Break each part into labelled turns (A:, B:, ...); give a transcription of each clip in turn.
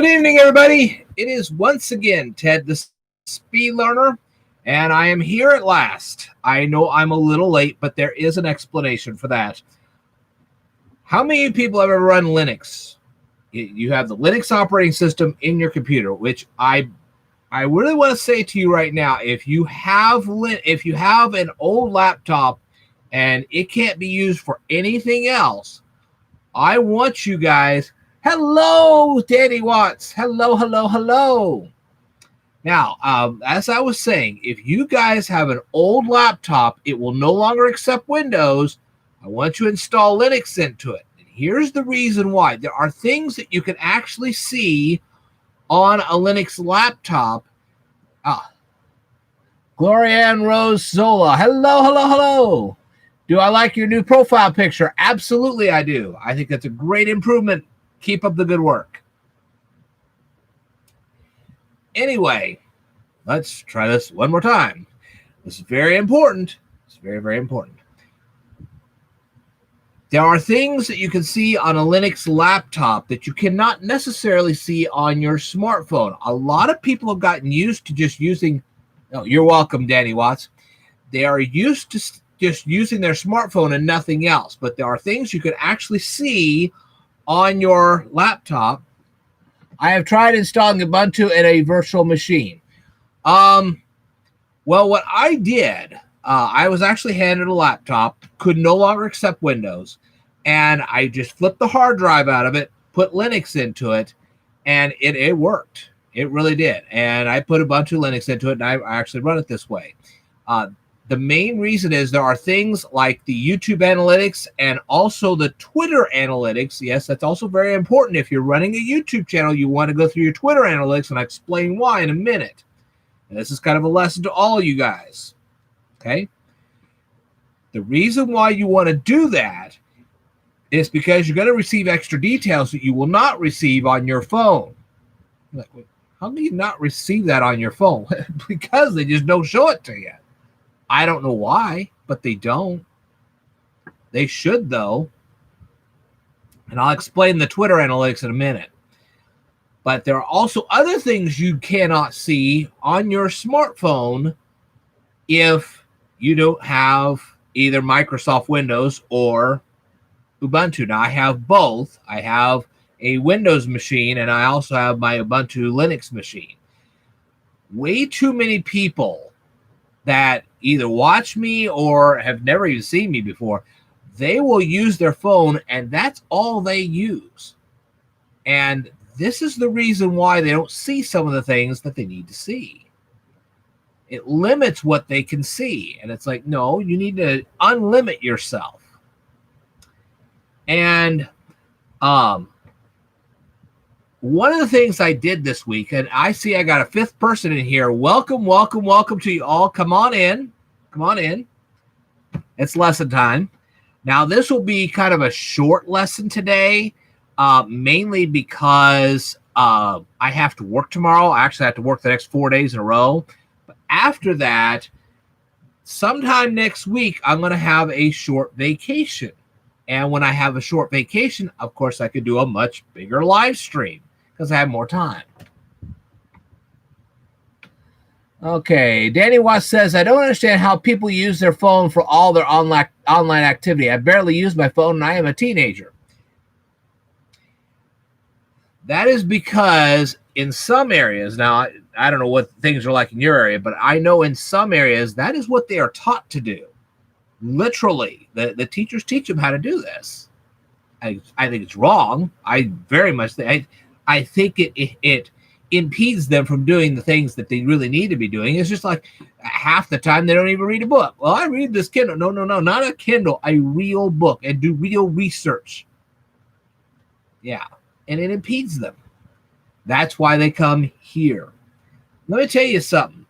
A: Good evening, everybody. It is once again Ted, the Speed Learner, and I am here at last. I know I'm a little late, but there is an explanation for that. How many people have ever run Linux? You have the Linux operating system in your computer, which I really want to say to you right now, if you have an old laptop and it can't be used for anything else, I want you guys. Hello, Danny Watts. Hello. Now, as I was saying, if you guys have an old laptop, it will no longer accept Windows. I want you to install Linux into it. And here's the reason why. There are things that you can actually see on a Linux laptop. Gloria Ann Rose Zola. Hello. Do I like your new profile picture? Absolutely, I do. I think that's a great improvement. Keep up the good work. Anyway, let's try this one more time. This is very important. It's very important. There are things that you can see on a Linux laptop that you cannot necessarily see on your smartphone. A lot of people have gotten used to just using... Oh, you're welcome, Danny Watts. They are used to just using their smartphone and nothing else. But there are things you can actually see on your laptop. I have tried installing Ubuntu in a virtual machine. Well, what I did, I was actually handed a laptop, could no longer accept Windows, and I just flipped the hard drive out of it, put Linux into it, and it worked. It really did. And I put Ubuntu Linux into it, and I actually run it this way. The main reason is there are things like the YouTube analytics and also the Twitter analytics. Yes, that's also very important. If you're running a YouTube channel, you want to go through your Twitter analytics, and I'll explain why in a minute. And this is kind of a lesson to all you guys. Okay? The reason why you want to do that is because you're going to receive extra details that you will not receive on your phone. You're like, how do you not receive that on your phone? Because they just don't show it to you. I don't know why, but they don't. They should, though. And I'll explain the Twitter analytics in a minute. But there are also other things you cannot see on your smartphone if you don't have either Microsoft Windows or Ubuntu. Now, I have both. I have a Windows machine, and I also have my Ubuntu Linux machine. Way too many people that either watch me or have never even seen me before, they will use their phone, and that's all they use. And this is the reason why they don't see some of the things that they need to see. It limits what they can see. And it's like, no, you need to unlimit yourself. And one of the things I did this week, and I see I got a fifth person in here. Welcome to you all. Come on in. It's lesson time. Now, this will be kind of a short lesson today, mainly because I have to work tomorrow. I actually have to work the next 4 days in a row. But after that, sometime next week, I'm going to have a short vacation. And when I have a short vacation, of course, I could do a much bigger live stream because I have more time. Okay, Danny Watts says, I don't understand how people use their phone for all their online activity. I barely use my phone, and I am a teenager. That is because in some areas, now, I don't know what things are like in your area, but I know in some areas, that is what they are taught to do. Literally, the teachers teach them how to do this. I think it's wrong. I very much think I think it impedes them from doing the things that they really need to be doing. It's just like half the time they don't even read a book. Well, I read this Kindle. No, not a Kindle, a real book, and do real research. Yeah, and it impedes them. That's why they come here. Let me tell you something.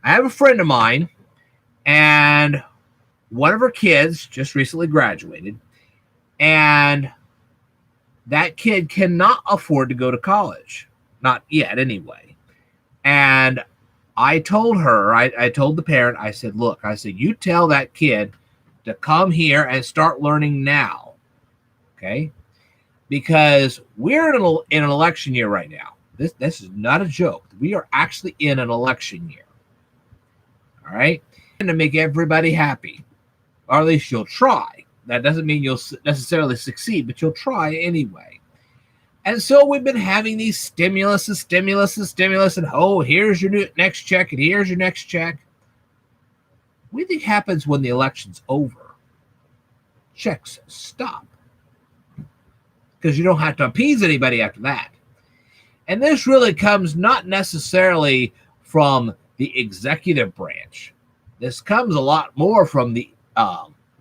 A: I have a friend of mine, and one of her kids just recently graduated, and that kid cannot afford to go to college. Not yet, anyway. And I told her, I told the parent, I said, look, I said, you tell that kid to come here and start learning now. Okay? Because we're in an election year right now. This is not a joke. We are actually in an election year. All right? And to make everybody happy, or at least you'll try. That doesn't mean you'll necessarily succeed, but you'll try anyway. And so we've been having these stimulus, and oh, here's your next check, and here's your next check. What do you think happens when the election's over? Checks stop. Because you don't have to appease anybody after that. And this really comes not necessarily from the executive branch. This comes a lot more from the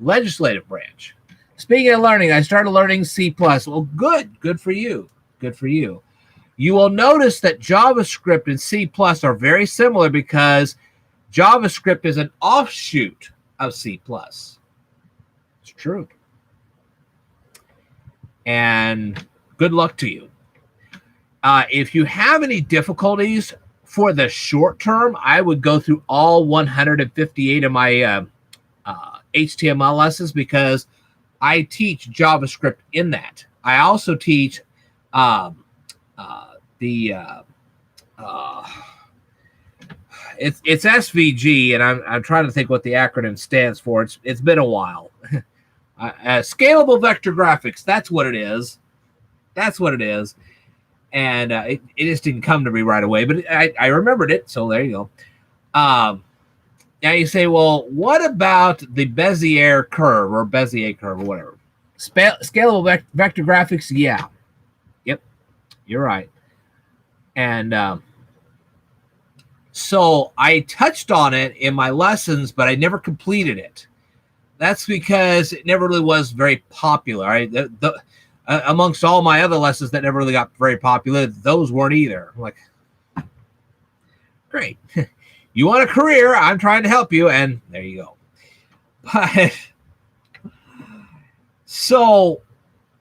A: legislative branch. Speaking of learning, I started learning C++. Well, good for you. Good for you. You will notice that JavaScript and C++ are very similar because JavaScript is an offshoot of C++. It's true. And good luck to you. If you have any difficulties for the short term, I would go through all 158 of my HTML lessons because I teach JavaScript in that. I also teach it's SVG, and I'm trying to think what the acronym stands for. It's been a while. Scalable vector graphics. That's what it is. And it just didn't come to me right away, but I remembered it. So there you go. Now you say, well, what about the Bezier curve or whatever? Scalable vector graphics? Yeah. Yep. You're right. And so I touched on it in my lessons, but I never completed it. That's because it never really was very popular. Right? Amongst all my other lessons that never really got very popular, those weren't either. I'm like, great. You want a career, I'm trying to help you, and there you go. But so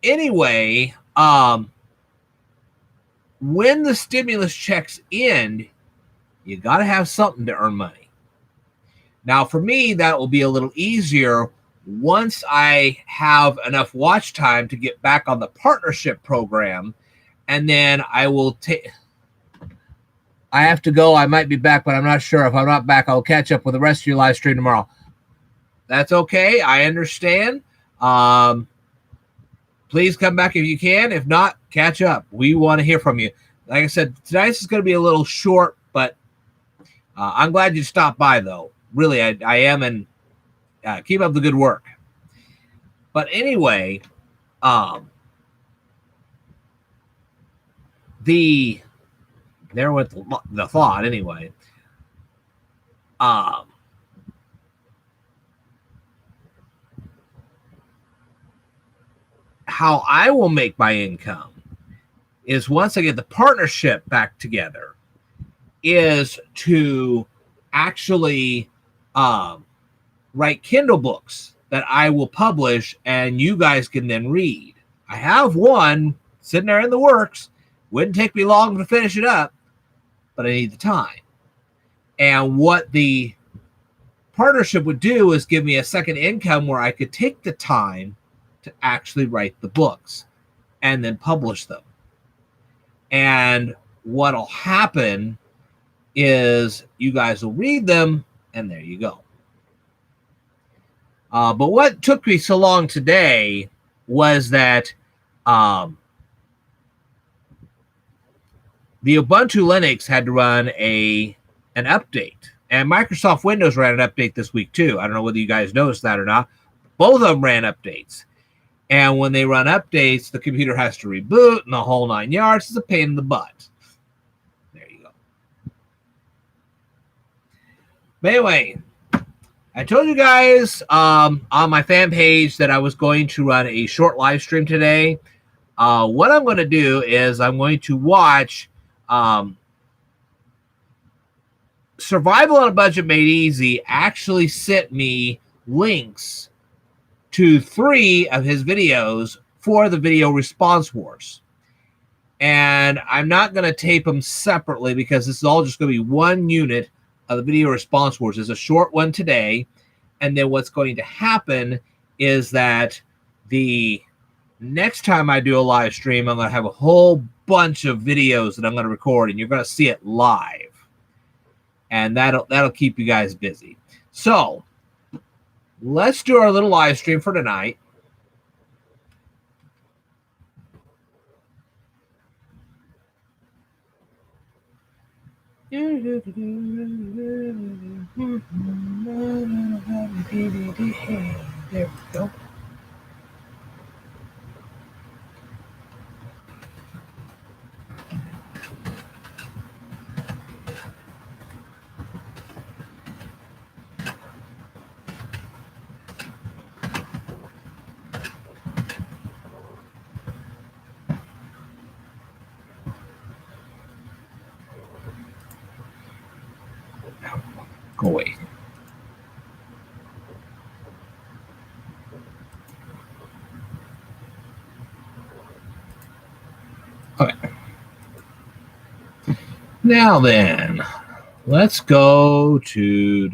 A: anyway, when the stimulus checks end, you got to have something to earn money. Now, for me, that will be a little easier once I have enough watch time to get back on the partnership program, and then I will take. I have to go. I might be back, but I'm not sure. If I'm not back, I'll catch up with the rest of your live stream tomorrow. That's okay. I understand. Please come back if you can. If not, catch up. We want to hear from you. Like I said, tonight's is going to be a little short, but I'm glad you stopped by, though. Really, I am, and keep up the good work. But anyway, there went the thought anyway. How I will make my income is once I get the partnership back together is to actually write Kindle books that I will publish and you guys can then read. I have one sitting there in the works. Wouldn't take me long to finish it up, but I need the time. And what the partnership would do is give me a second income where I could take the time to actually write the books and then publish them. And what'll happen is you guys will read them, and there you go. But what took me so long today was that the Ubuntu Linux had to run an update, and Microsoft Windows ran an update this week too. I don't know whether you guys noticed that or not. Both of them ran updates, and when they run updates, the computer has to reboot and the whole 9 yards. It's a pain in the butt. There you go. But anyway, I told you guys on my fan page that I was going to run a short live stream today. What I'm going to do is I'm going to watch Survival on a Budget Made Easy actually sent me links to 3 of his videos for the video response wars. And I'm not going to tape them separately because this is all just going to be one unit of the video response wars. There's a short one today. And then what's going to happen is that the next time I do a live stream, I'm going to have a whole bunch of videos that I'm going to record, and you're going to see it live. And that'll keep you guys busy. So let's do our little live stream for tonight. There we go. Go away. Okay. Now then, let's go to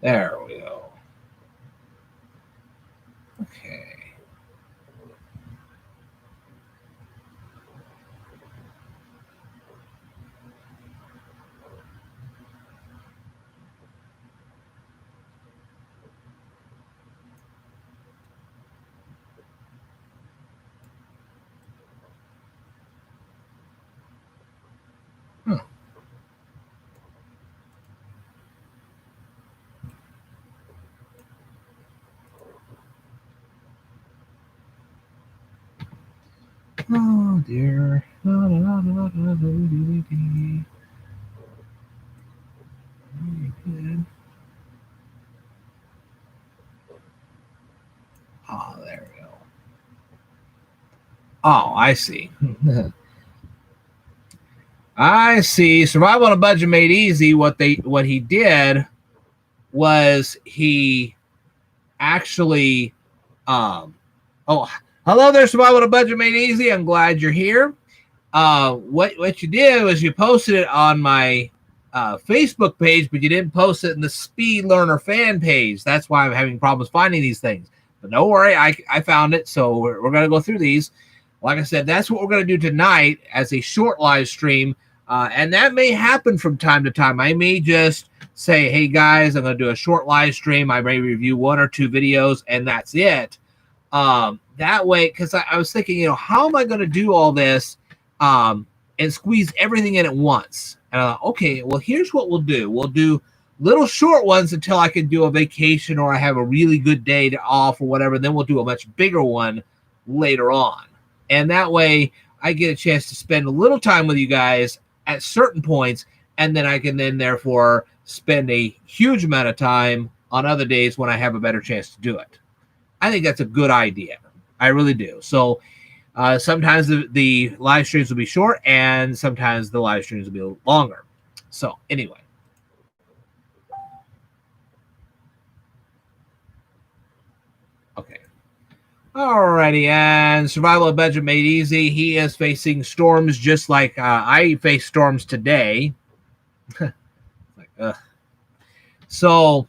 A: There we go. Okay. Oh dear. Oh, there we go. Oh, I see. I see. Survival on a Budget Made Easy. What he did was he actually hello there, Survival on a Budget Made Easy. I'm glad you're here. What you did was you posted it on my Facebook page, but you didn't post it in the Speed Learner fan page. That's why I'm having problems finding these things. But don't worry, I found it, so we're going to go through these. Like I said, that's what we're going to do tonight as a short live stream, and that may happen from time to time. I may just say, hey, guys, I'm going to do a short live stream. I may review 1 or 2 videos, and that's it. That way, because I was thinking, how am I going to do all this and squeeze everything in at once? And I thought, okay, well, here's what we'll do. We'll do little short ones until I can do a vacation or I have a really good day off or whatever. Then we'll do a much bigger one later on. And that way I get a chance to spend a little time with you guys at certain points, and then I can therefore spend a huge amount of time on other days when I have a better chance to do it. I think that's a good idea. I really do. So sometimes the live streams will be short, and sometimes the live streams will be a little longer. So anyway. Okay. Alrighty, and Survival of Budget Made Easy. He is facing storms just like I faced storms today. So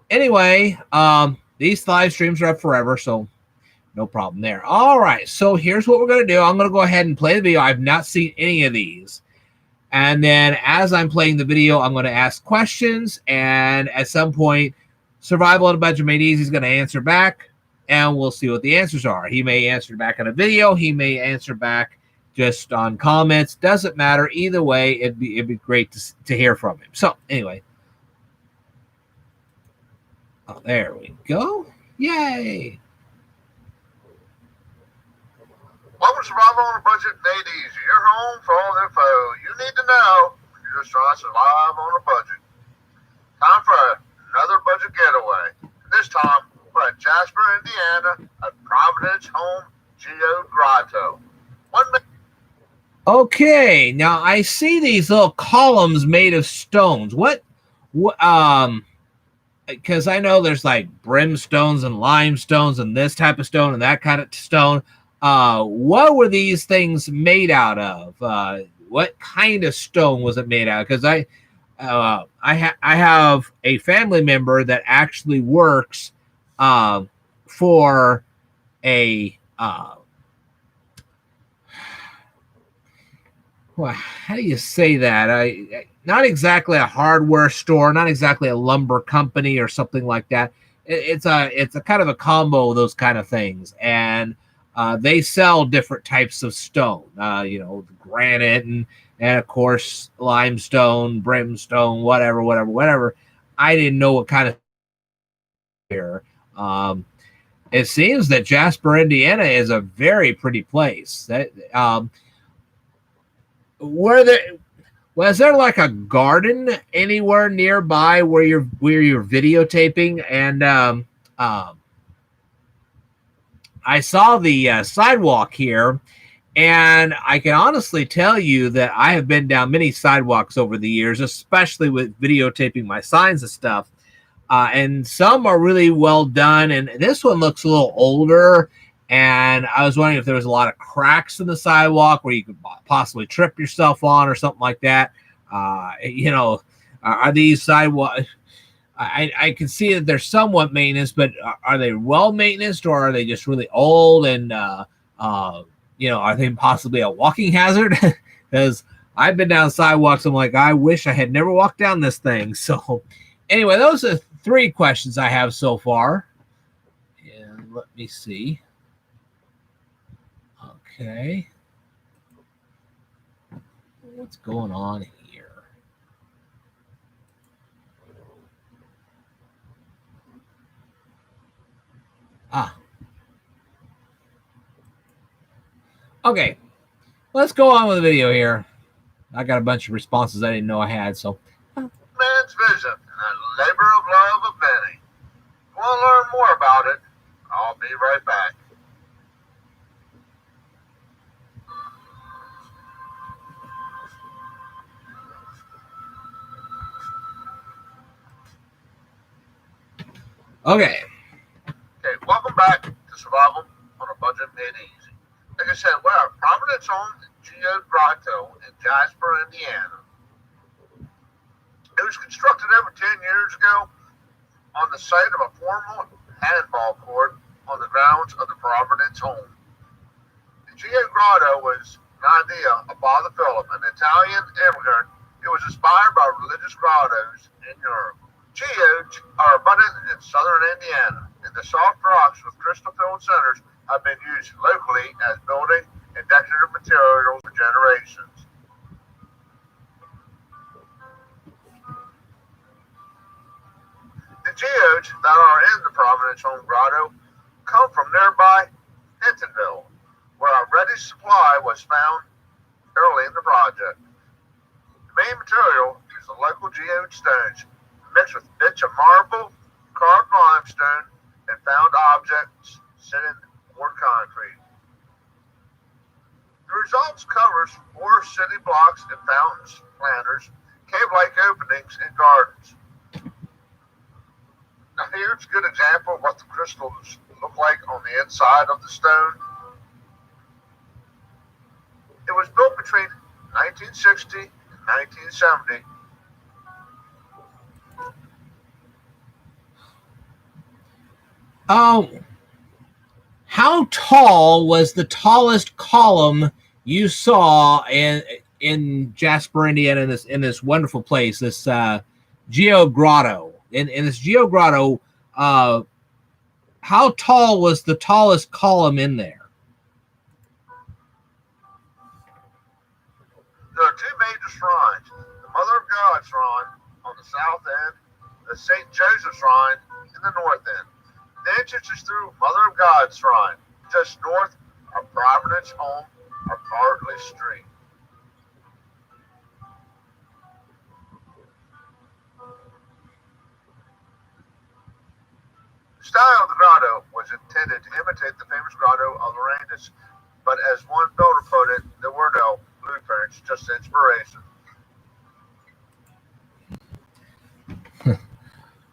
A: anyway, these live streams are up forever, so no problem there. All right, so here's what we're going to do. I'm going to go ahead and play the video. I've not seen any of these. And then as I'm playing the video, I'm going to ask questions. And at some point, Survival on a Budget Made Easy is going to answer back. And we'll see what the answers are. He may answer back in a video. He may answer back just on comments. Doesn't matter. Either way, it'd be great to hear from him. So anyway. Oh, there we go. Yay.
B: Welcome to Survival on a Budget Made Easy. Your home for all the info you need to know if you're just trying to survive on a budget. Time for another budget getaway. This time, we're at Jasper, Indiana, at Providence Home Geo Grotto.
A: Okay, now I see these little columns made of stones. What because I know there's like brimstones and limestones and this type of stone and that kind of stone. What were these things made out of? What kind of stone was it made out of? Because I have a family member that actually works for a well, how do you say that? Not exactly a hardware store, not exactly a lumber company or something like that. It's a kind of a combo of those kind of things, and they sell different types of stone. Granite and of course limestone, brimstone, whatever. I didn't know what kind of here. It seems that Jasper, Indiana, is a very pretty place. That were there was there like a garden anywhere nearby where you're videotaping? And I saw the sidewalk here, and I can honestly tell you that I have been down many sidewalks over the years, especially with videotaping my signs and stuff. And some are really well done, and this one looks a little older. And I was wondering if there was a lot of cracks in the sidewalk where you could possibly trip yourself on or something like that. Are these sidewalks? I can see that they're somewhat maintenance, but are they well maintenance, or are they just really old? And are they possibly a walking hazard? Because I've been down sidewalks, I'm like, I wish I had never walked down this thing. So anyway, those are 3 questions I have so far. And let me see. Okay. What's going on here? Okay. Let's go on with the video here. I got a bunch of responses I didn't know I had, so.
B: Man's vision and labor of love of many. If you want to learn more about it, I'll be right back.
A: Okay,
B: welcome back to Survival on a Budget Made Easy. Like I said, we're at Providence Home Geo Grotto in Jasper, Indiana. It was constructed over 10 years ago on the site of a former handball court on the grounds of the Providence Home. The Geo Grotto was an idea of Father Philip, an Italian immigrant. It was inspired by religious grottos in Europe. Geodes are abundant in southern Indiana, and the soft rocks with crystal-filled centers have been used locally as building and decorative materials for generations. The geodes that are in the Providence Home Grotto come from nearby Hintonville, where a ready supply was found early in the project. The main material is the local geode stones, mixed with bits of marble, carved limestone, and found objects set in poured concrete. The results covers 4 city blocks and fountains, planters, cave-like openings, and gardens. Now here's a good example of what the crystals look like on the inside of the stone. It was built between 1960 and 1970.
A: How tall was the tallest column you saw in Jasper, Indiana, in this wonderful place, this Geo Grotto? In this Geo Grotto, how tall was the tallest column in there?
B: There are 2 major shrines: the Mother of God shrine on the south end, the St. Joseph shrine in the north end. The entrance is through Mother of God shrine, just north of Providence Home or Bartley Street. The style of the grotto was intended to imitate the famous grotto of Lorenz, but as one builder put it, there were no blueprints, just inspiration.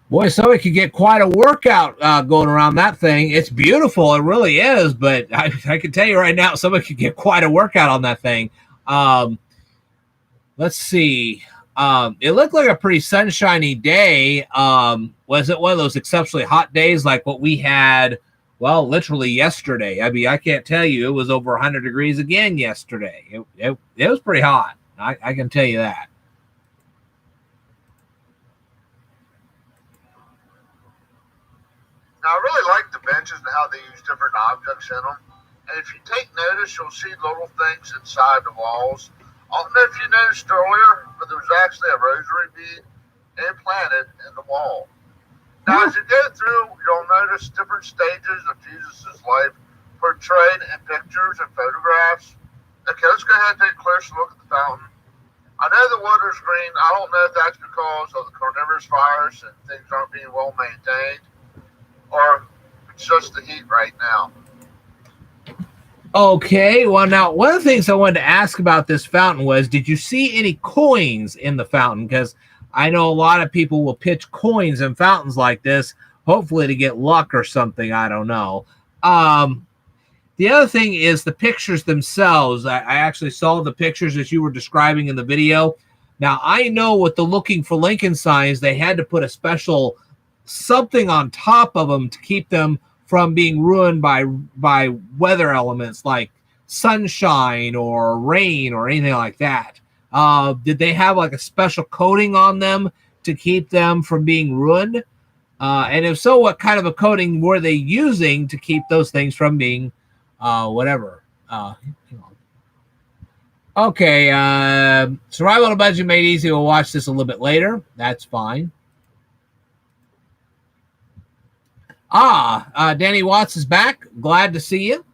A: Boy, somebody could get quite a workout going around that thing. It's beautiful, it really is. But I can tell you right now, somebody could get quite a workout on that thing. Let's see. It looked like a pretty sunshiny day. Was it one of those exceptionally hot days like what we had? Well, literally yesterday. I mean, I can't tell you. It was over 100 degrees again yesterday. It was pretty hot. I can tell you that.
B: Now, I really like the benches and how they use different objects in them. And if you take notice, you'll see little things inside the walls. I don't know if you noticed earlier, but there was actually a rosary bead implanted in the wall. Now, as you go through, you'll notice different stages of Jesus' life portrayed in pictures and photographs. Okay, let's go ahead and take a closer look at the fountain. I know the water's green. I don't know if that's because of the carnivorous fires and things aren't being well maintained, or it's just the heat right now.
A: Okay, well, now, one of the things I wanted to ask about this fountain was, did you see any coins in the fountain? Because I know a lot of people will pitch coins in fountains like this, hopefully to get luck or something. I don't know. The other thing is the pictures themselves. I actually saw the pictures as you were describing in the video. Now, I know with the looking for Lincoln signs, they had to put a special something on top of them to keep them from being ruined by weather elements like sunshine or rain or anything like that. Did they have like a special coating on them to keep them from being ruined? And if so, what kind of a coating were they using to keep those things from being whatever? Okay, Survival on a Budget Made Easy. We'll watch this a little bit later. That's fine. Danny Watts is back. Glad to see you.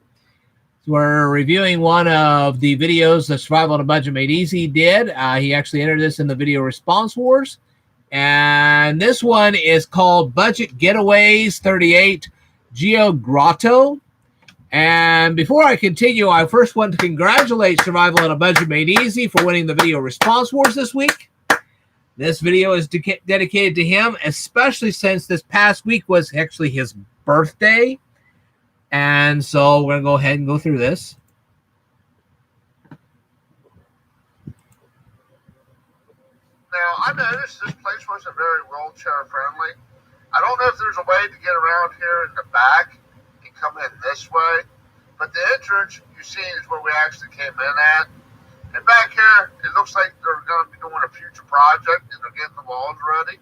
A: We're reviewing one of the videos that Survival on a Budget Made Easy did. He actually entered this in the video response wars. And this one is called Budget Getaways 38 Geo Grotto. And before I continue, I first want to congratulate Survival on a Budget Made Easy for winning the video response wars this week. This video is dedicated to him, especially since this past week was actually his birthday. And so we're going to go ahead and go through this.
B: Now, I noticed this place wasn't very wheelchair friendly. I don't know if there's a way to get around here in the back and come in this way, but the entrance you see is where we actually came in at. And back here, it looks like they're going to be doing a future project and they're getting the walls ready.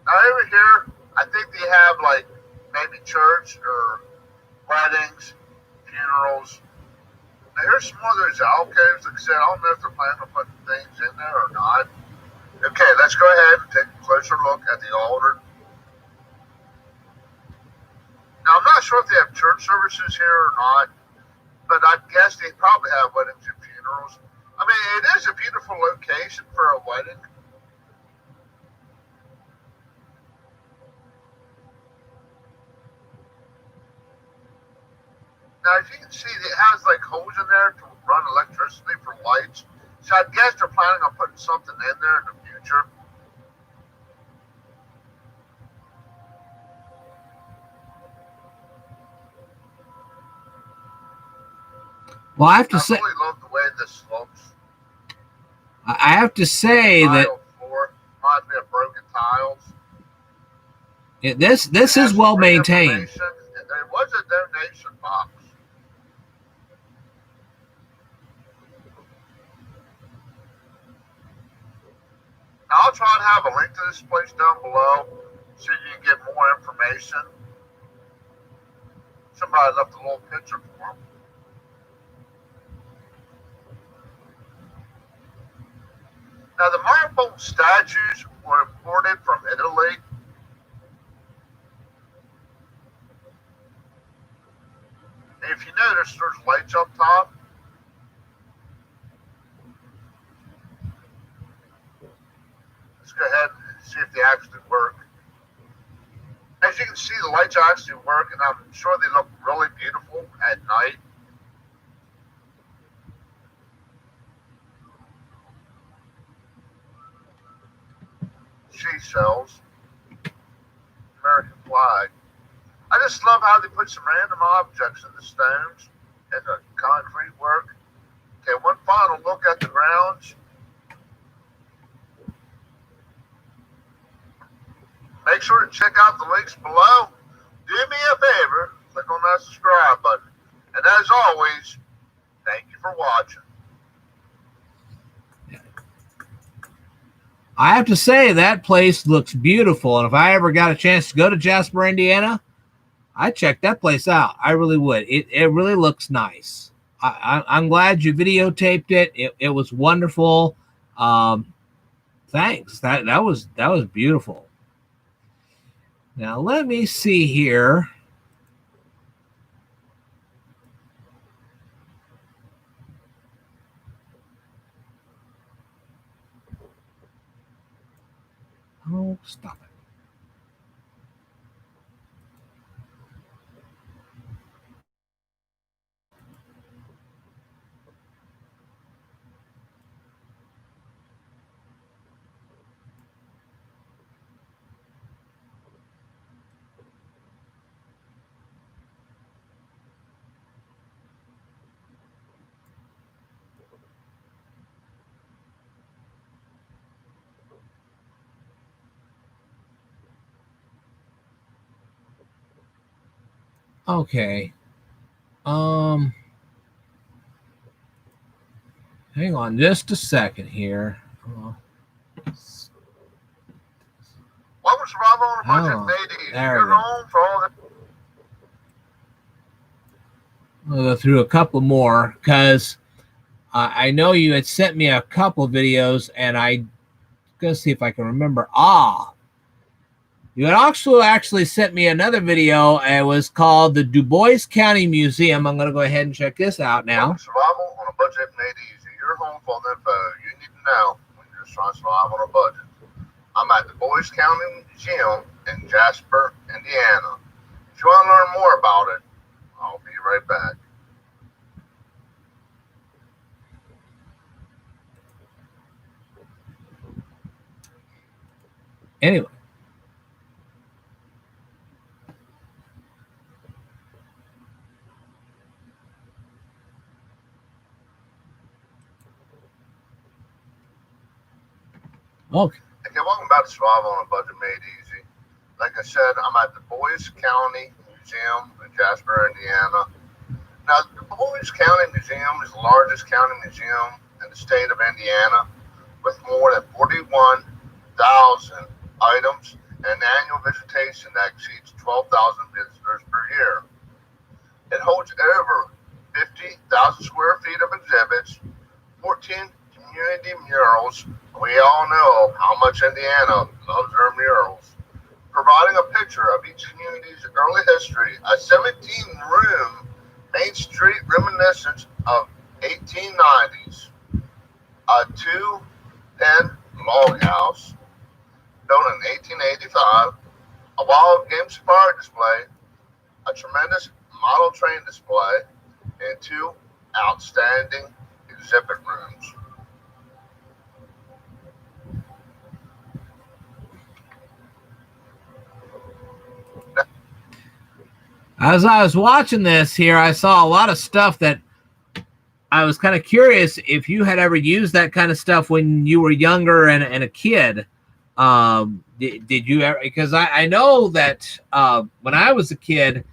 B: Now over here, I think they have like maybe church or weddings, funerals. Now here's some of those alcoves. Like I said, I don't know if they're planning on putting things in there or not. Okay, let's go ahead and take a closer look at the altar. Now I'm not sure if they have church services here or not, but I guess they probably have weddings and funerals. I mean, it is a beautiful location for a wedding. Now, as you can see, it has like holes in there to run electricity for lights. So I guess they're planning on putting something in there in the future.
A: Well, I have to say,
B: I really love the way this looks.
A: I have to say that
B: floor reminds me of broken tiles.
A: This is well maintained.
B: And there was a donation box. Now, I'll try to have a link to this place down below so you can get more information. Somebody left a little picture for them. Now, the marble statues were imported from Italy. And if you notice, there's lights up top. Let's go ahead and see if they actually work. As you can see, the lights actually work, and I'm sure they look really beautiful at night. seashells, American flag. I just love how they put some random objects in the stones and the concrete work. Okay, one final look at the grounds. Make sure to check out the links below. Do me a favor, click on that subscribe button. And as always, thank you for watching.
A: I have to say that place looks beautiful, and if I ever got a chance to go to Jasper, Indiana, I'd check that place out. I really would. It really looks nice. I'm glad you videotaped it. It was wonderful. Thanks. That was beautiful. Now let me see here. Oh, stop it. Okay. Hang on just a second here.
B: Welcome to Survival on a Budget, ladies. You're home for all the...
A: I'll go through a couple more because I know you had sent me a couple videos, and I'm gonna see if I can remember. You had also actually sent me another video. It was called the Dubois County Museum. I'm gonna go ahead and check this out now.
B: Survival on a Budget made easy. You're home for all the info you need to know when you're just trying to survive on a budget. I'm at the Dubois County Museum in Jasper, Indiana. If you want to learn more about it, I'll be right back.
A: Anyway. Okay.
B: Okay, welcome back to Survival on a Budget Made Easy. Like I said, I'm at the Dubois County Museum in Jasper, Indiana. Now, the Dubois County Museum is the largest county museum in the state of Indiana, with more than 41,000 items and an annual visitation that exceeds 12,000 visitors per year. It holds over 50,000 square feet of exhibits, 14 community murals. We all know how much Indiana loves their murals, providing a picture of each community's early history. A 17-room Main Street reminiscence of 1890s, a 2-pen log house built in 1885, a wild game safari display, a tremendous model train display, and 2 outstanding exhibit rooms.
A: As I was watching this here, I saw a lot of stuff that I was kind of curious if you had ever used that kind of stuff when you were younger and a kid. Did you ever? Because I know that when I was a kid,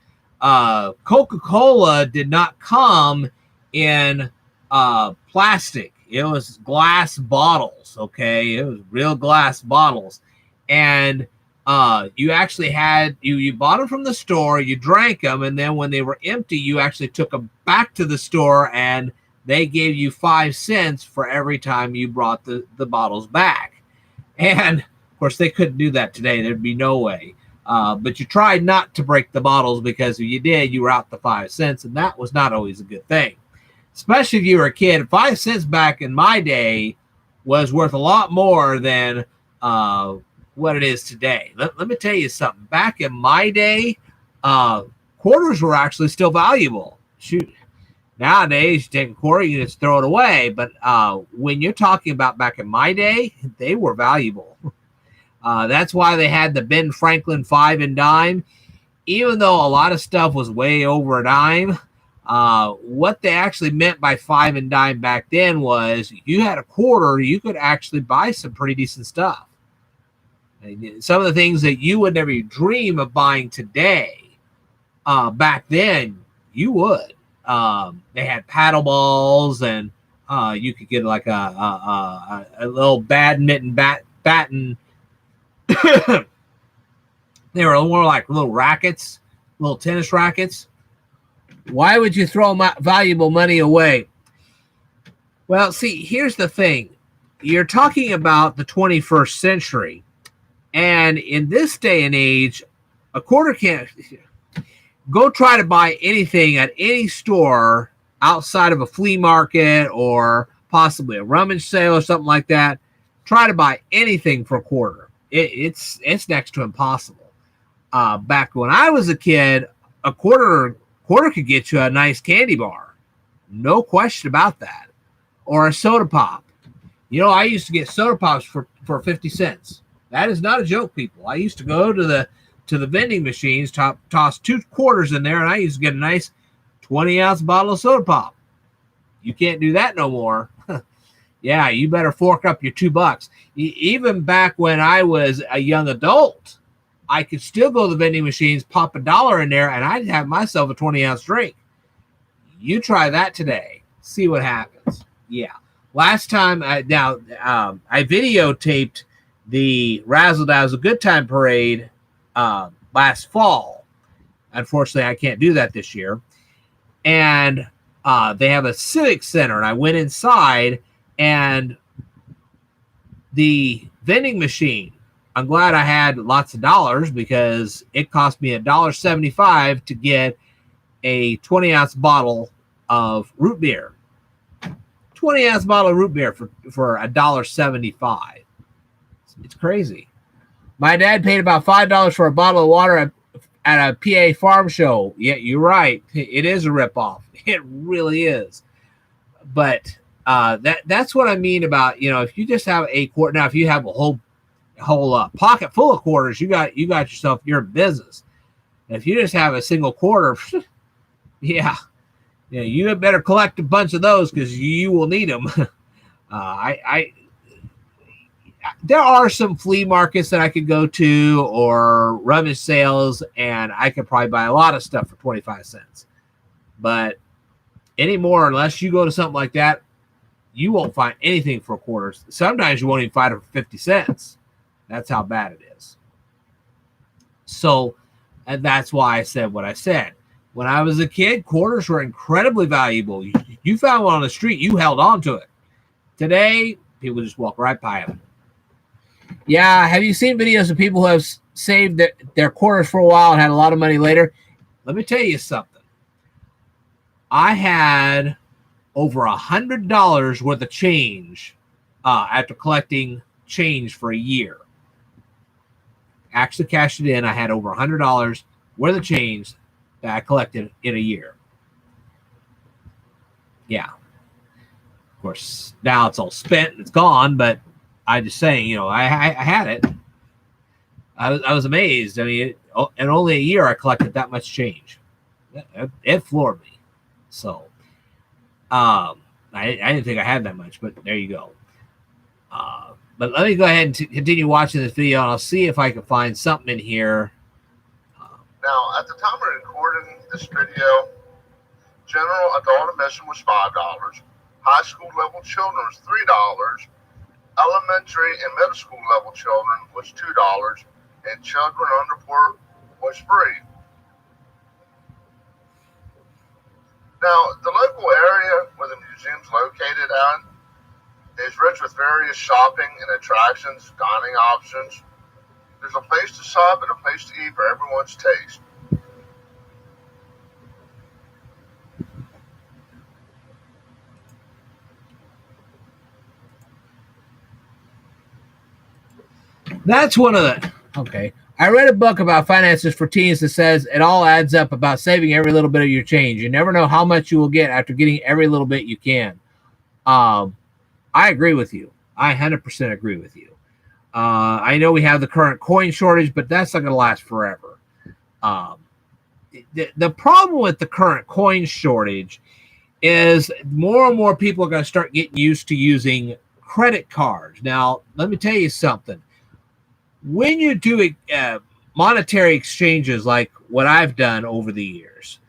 A: Coca-Cola did not come in plastic. It was glass bottles, okay? It was real glass bottles. And you actually had, you bought them from the store, you drank them, and then when they were empty, you actually took them back to the store, and they gave you 5 cents for every time you brought the bottles back. And, of course, they couldn't do that today. There'd be no way. But you tried not to break the bottles, because if you did, you were out the 5 cents, and that was not always a good thing. Especially if you were a kid. 5 cents back in my day was worth a lot more than what it is today. Let me tell you something. Back in my day, quarters were actually still valuable. Shoot. Nowadays, you take a quarter, you just throw it away. But when you're talking about back in my day, they were valuable. That's why they had the Ben Franklin 5 and dime. Even though a lot of stuff was way over a dime, what they actually meant by 5 and dime back then was you had a quarter, you could actually buy some pretty decent stuff. Some of the things that you would never dream of buying today, back then, you would. They had paddle balls, and you could get like a little badminton batten. They were more like little rackets, little tennis rackets. Why would you throw valuable money away? Well, see, here's the thing. You're talking about the 21st century. And in this day and age, a quarter can't go try to buy anything at any store outside of a flea market or possibly a rummage sale or something like that. Try to buy anything for a quarter. It's next to impossible. Back when I was a kid, a quarter could get you a nice candy bar. No question about that. Or a soda pop. You know, I used to get soda pops for 50 cents. That is not a joke, people. I used to go to the vending machines, toss 2 quarters in there, and I used to get a nice 20-ounce bottle of soda pop. You can't do that no more. Yeah, you better fork up your $2. Even back when I was a young adult, I could still go to the vending machines, pop $1 in there, and I'd have myself a 20-ounce drink. You try that today. See what happens. Yeah. Last time, I videotaped the Razzle Dazzle Good Time Parade last fall. Unfortunately, I can't do that this year. And they have a civic center, and I went inside, and the vending machine, I'm glad I had lots of dollars because it cost me $1.75 to get a 20-ounce bottle of root beer. 20-ounce bottle of root beer for $1.75. It's crazy. My dad paid about $5 for a bottle of water at a PA farm show. Yeah, you're right. It is a ripoff. It really is. But that's what I mean about, if you just have a quarter. Now, if you have a whole pocket full of quarters, you got yourself your business. And if you just have a single quarter, yeah, you better collect a bunch of those because you will need them. There are some flea markets that I could go to or rummage sales, and I could probably buy a lot of stuff for 25 cents. But anymore, unless you go to something like that, you won't find anything for quarters. Sometimes you won't even find it for 50 cents. That's how bad it is. So, and that's why I said what I said. When I was a kid, quarters were incredibly valuable. You found one on the street, you held on to it. Today, people just walk right by them. Yeah, have you seen videos of people who have saved their quarters for a while and had a lot of money later? Let me tell you something. I had over $100 worth of change after collecting change for a year. Actually cashed it in. I had over $100 worth of change that I collected in a year. Yeah. Of course, now it's all spent and it's gone, but I'm just saying, I had it. I was amazed. I mean, in only a year, I collected that much change. It floored me. So, I didn't think I had that much, but there you go. But let me go ahead and continue watching this video, and I'll see if I can find something in here.
B: Now, at the time of recording this video, general adult admission was $5. High school level children was $3. Elementary and middle school level children was $2. And children under 4 was free. Now, the local area where the museum's located at is rich with various shopping and attractions, dining options. There's a place to shop and a place to eat for everyone's taste.
A: That's one of the... Okay. I read a book about finances for teens that says it all adds up about saving every little bit of your change. You never know how much you will get after getting every little bit you can. I agree with you. I 100% agree with you. I know we have the current coin shortage, but that's not going to last forever. Um, the problem with the current coin shortage is more and more people are going to start getting used to using credit cards. Now, let me tell you something. When you do monetary exchanges like what I've done over the years,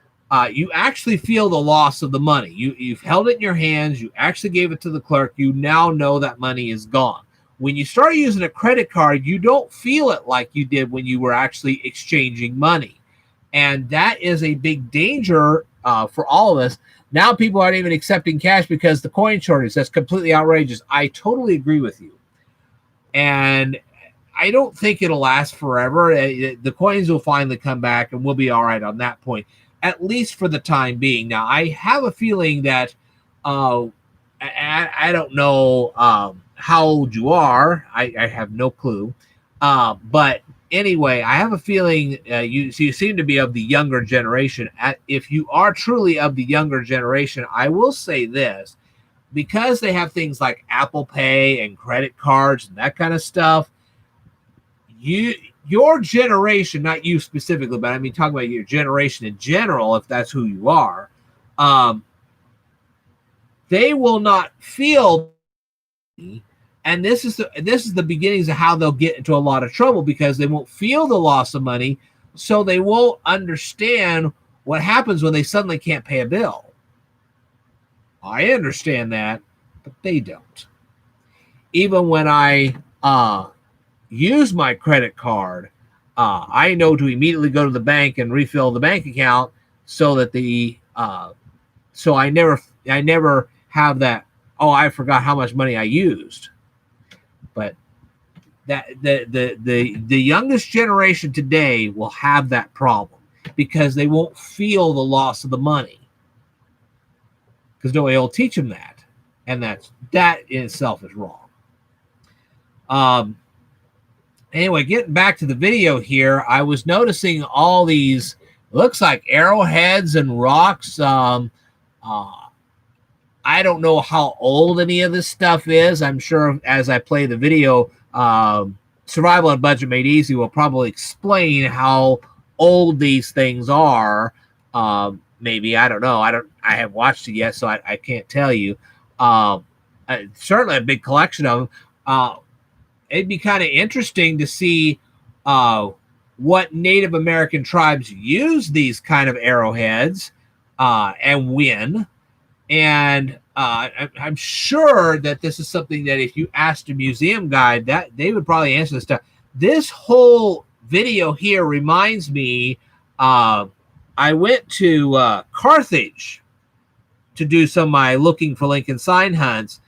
A: you actually feel the loss of the money. You've held it in your hands. You actually gave it to the clerk. You now know that money is gone. When you start using a credit card, you don't feel it like you did when you were actually exchanging money. And that is a big danger for all of us. Now people aren't even accepting cash because the coin shortage. That's completely outrageous. I totally agree with you. And I don't think it'll last forever. The coins will finally come back and we'll be all right on that point, at least for the time being. Now, I have a feeling that I don't know how old you are. I have no clue. But anyway, I have a feeling you seem to be of the younger generation. If you are truly of the younger generation, I will say this. Because they have things like Apple Pay and credit cards and that kind of stuff, your generation, not you specifically, but I mean talking about your generation in general, if that's who you are, they will not feel, and this is the beginnings of how they'll get into a lot of trouble, because they won't feel the loss of money, so they won't understand what happens when they suddenly can't pay a bill. I understand that, but they don't. Even when I use my credit card, I know to immediately go to the bank and refill the bank account, so that so I never have that, oh, I forgot how much money I used. But that the youngest generation today will have that problem because they won't feel the loss of the money, because nobody will teach them that, and that in itself is wrong. Anyway, getting back to the video here, I was noticing all these, looks like arrowheads and rocks. I don't know how old any of this stuff is. I'm sure as I play the video, Survival on Budget Made Easy will probably explain how old these things are. Maybe, I don't know. I haven't watched it yet, so I can't tell you. Certainly a big collection of them. It'd be kind of interesting to see what Native American tribes use these kind of arrowheads and when. And I'm sure that this is something that if you asked a museum guide, that they would probably answer this stuff. This whole video here reminds me, I went to Carthage to do some of my looking for Lincoln sign hunts.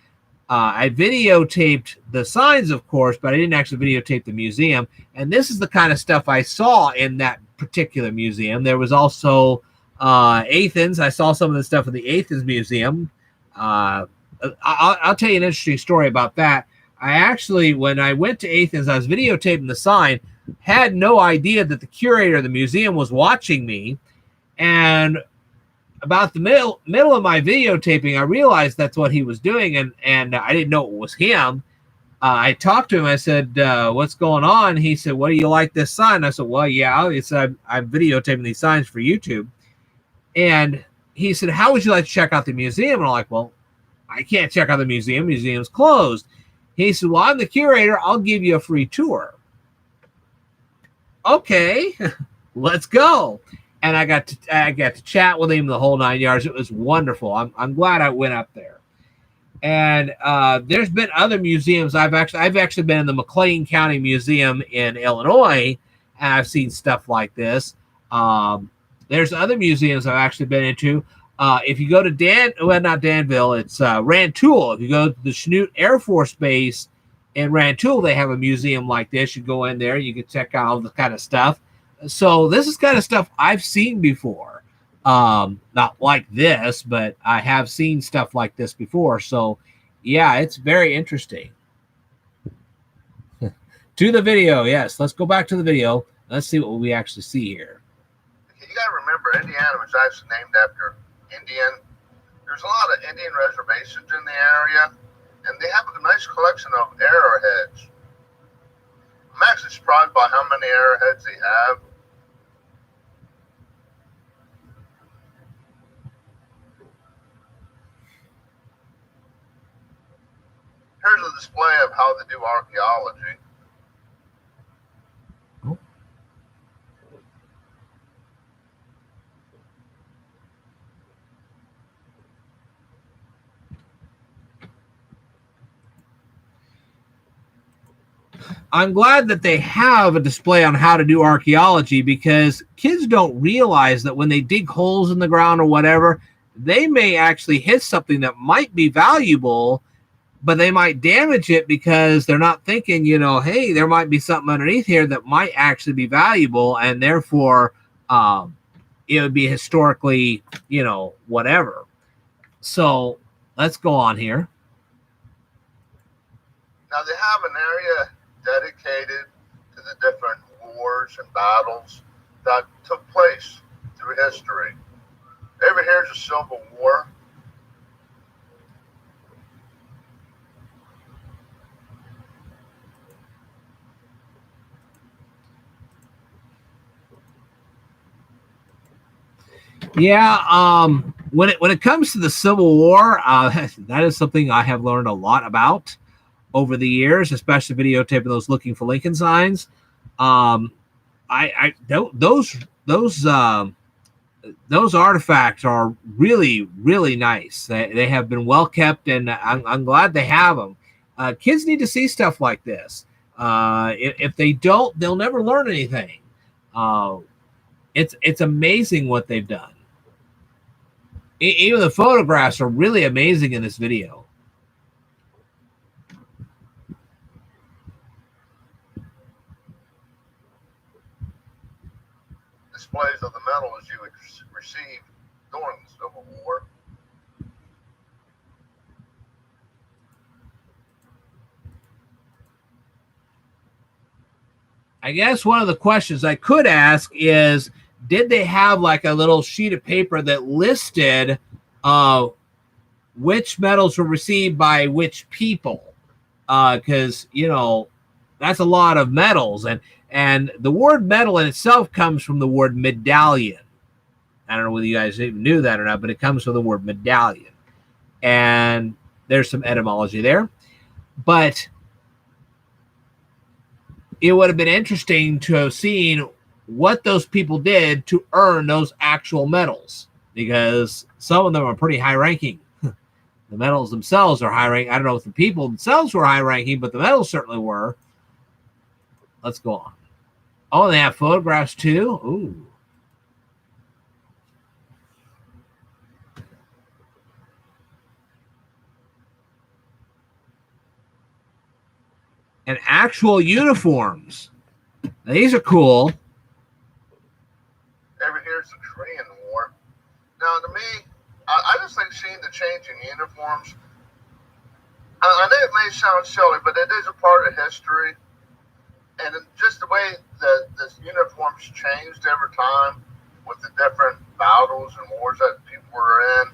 A: I videotaped the signs, of course, but I didn't actually videotape the museum. And this is the kind of stuff I saw in that particular museum. There was also Athens. I saw some of the stuff in the Athens Museum. I'll tell you an interesting story about that. I actually, when I went to Athens, I was videotaping the sign, had no idea that the curator of the museum was watching me. And about the middle of my videotaping, I realized that's what he was doing, and I didn't know it was him. I talked to him. I said, what's going on? He said, what do you like this sign? I said, well, yeah, I'm videotaping these signs for YouTube. And he said, how would you like to check out the museum? And I'm like, well, I can't check out the museum. The museum's closed. He said, well, I'm the curator. I'll give you a free tour. Okay, let's go. And I got to chat with him the whole 9 yards. It was wonderful. I'm glad I went up there. And there's been other museums. I've actually been in the McLean County Museum in Illinois, and I've seen stuff like this. There's other museums I've actually been into. If you go to not Danville, it's Rantoul. If you go to the Chanute Air Force Base in Rantoul, they have a museum like this. You go in there, you can check out all the kind of stuff. So this is kind of stuff I've seen before. Not like this, but I have seen stuff like this before. So yeah, it's very interesting. To the video, yes. Let's go back to the video. Let's see what we actually see here.
B: You got to remember, Indiana was actually named after Indian. There's a lot of Indian reservations in the area, and they have a nice collection of arrowheads. I'm actually surprised by how many arrowheads they have. Here's a display of how they do archaeology.
A: I'm glad that they have a display on how to do archaeology, because kids don't realize that when they dig holes in the ground or whatever, they may actually hit something that might be valuable, but they might damage it because they're not thinking, hey, there might be something underneath here that might actually be valuable, and therefore it would be historically, whatever. So let's go on here.
B: Now they have an area dedicated to the different wars and battles that took place through history. Over here is a Civil War.
A: Yeah, when it comes to the Civil War, that is something I have learned a lot about over the years, especially videotaping those looking for Lincoln signs. Those artifacts are really, really nice. They have been well kept, and I'm glad they have them. Kids need to see stuff like this. If they don't, they'll never learn anything. It's amazing what they've done. Even the photographs are really amazing in this video.
B: Displays of the medals you received during the Civil War.
A: I guess one of the questions I could ask is, did they have like a little sheet of paper that listed which medals were received by which people? Because, that's a lot of medals. And the word medal in itself comes from the word medallion. I don't know whether you guys even knew that or not, but it comes from the word medallion. And there's some etymology there. But it would have been interesting to have seen what those people did to earn those actual medals, because some of them are pretty high ranking. The medals themselves are high ranking. I don't know if the people themselves were high ranking, but the medals certainly were. Let's go on. Oh, they have photographs too. Ooh. And actual uniforms. Now, these are cool.
B: Over here's the Korean War. Now, to me, I just think seeing the change in uniforms, I know it may sound silly, but it is a part of history. And just the way that the uniforms changed over time with the different battles and wars that people were in,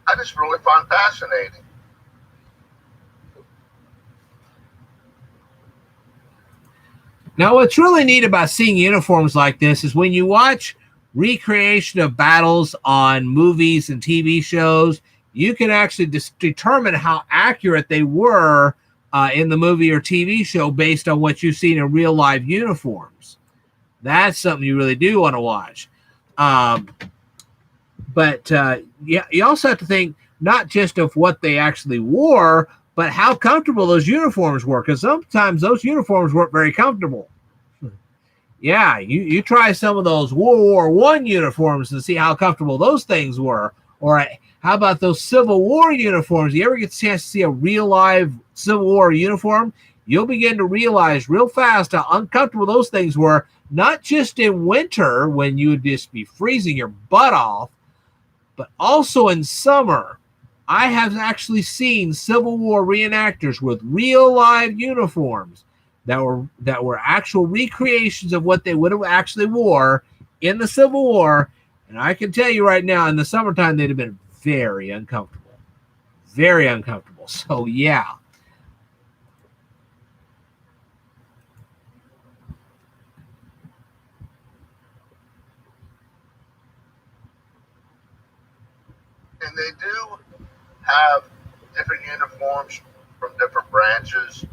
B: I just really find fascinating.
A: Now, what's really neat about seeing uniforms like this is when you watch recreation of battles on movies and TV shows, you can actually determine how accurate they were in the movie or TV show based on what you've seen in real live uniforms. That's something you really do want to watch. But you also have to think not just of what they actually wore, but how comfortable those uniforms were, because sometimes those uniforms weren't very comfortable. Yeah, you try some of those World War I uniforms and see how comfortable those things were. Or how about those Civil War uniforms? You ever get a chance to see a real live Civil War uniform? You'll begin to realize real fast how uncomfortable those things were, not just in winter when you would just be freezing your butt off, but also in summer. I have actually seen Civil War reenactors with real live uniforms that were actual recreations of what they would have actually wore in the Civil War. And I can tell you right now, in the summertime, they'd have been very uncomfortable. Very uncomfortable. So, yeah.
B: and they do have different uniforms from different branches.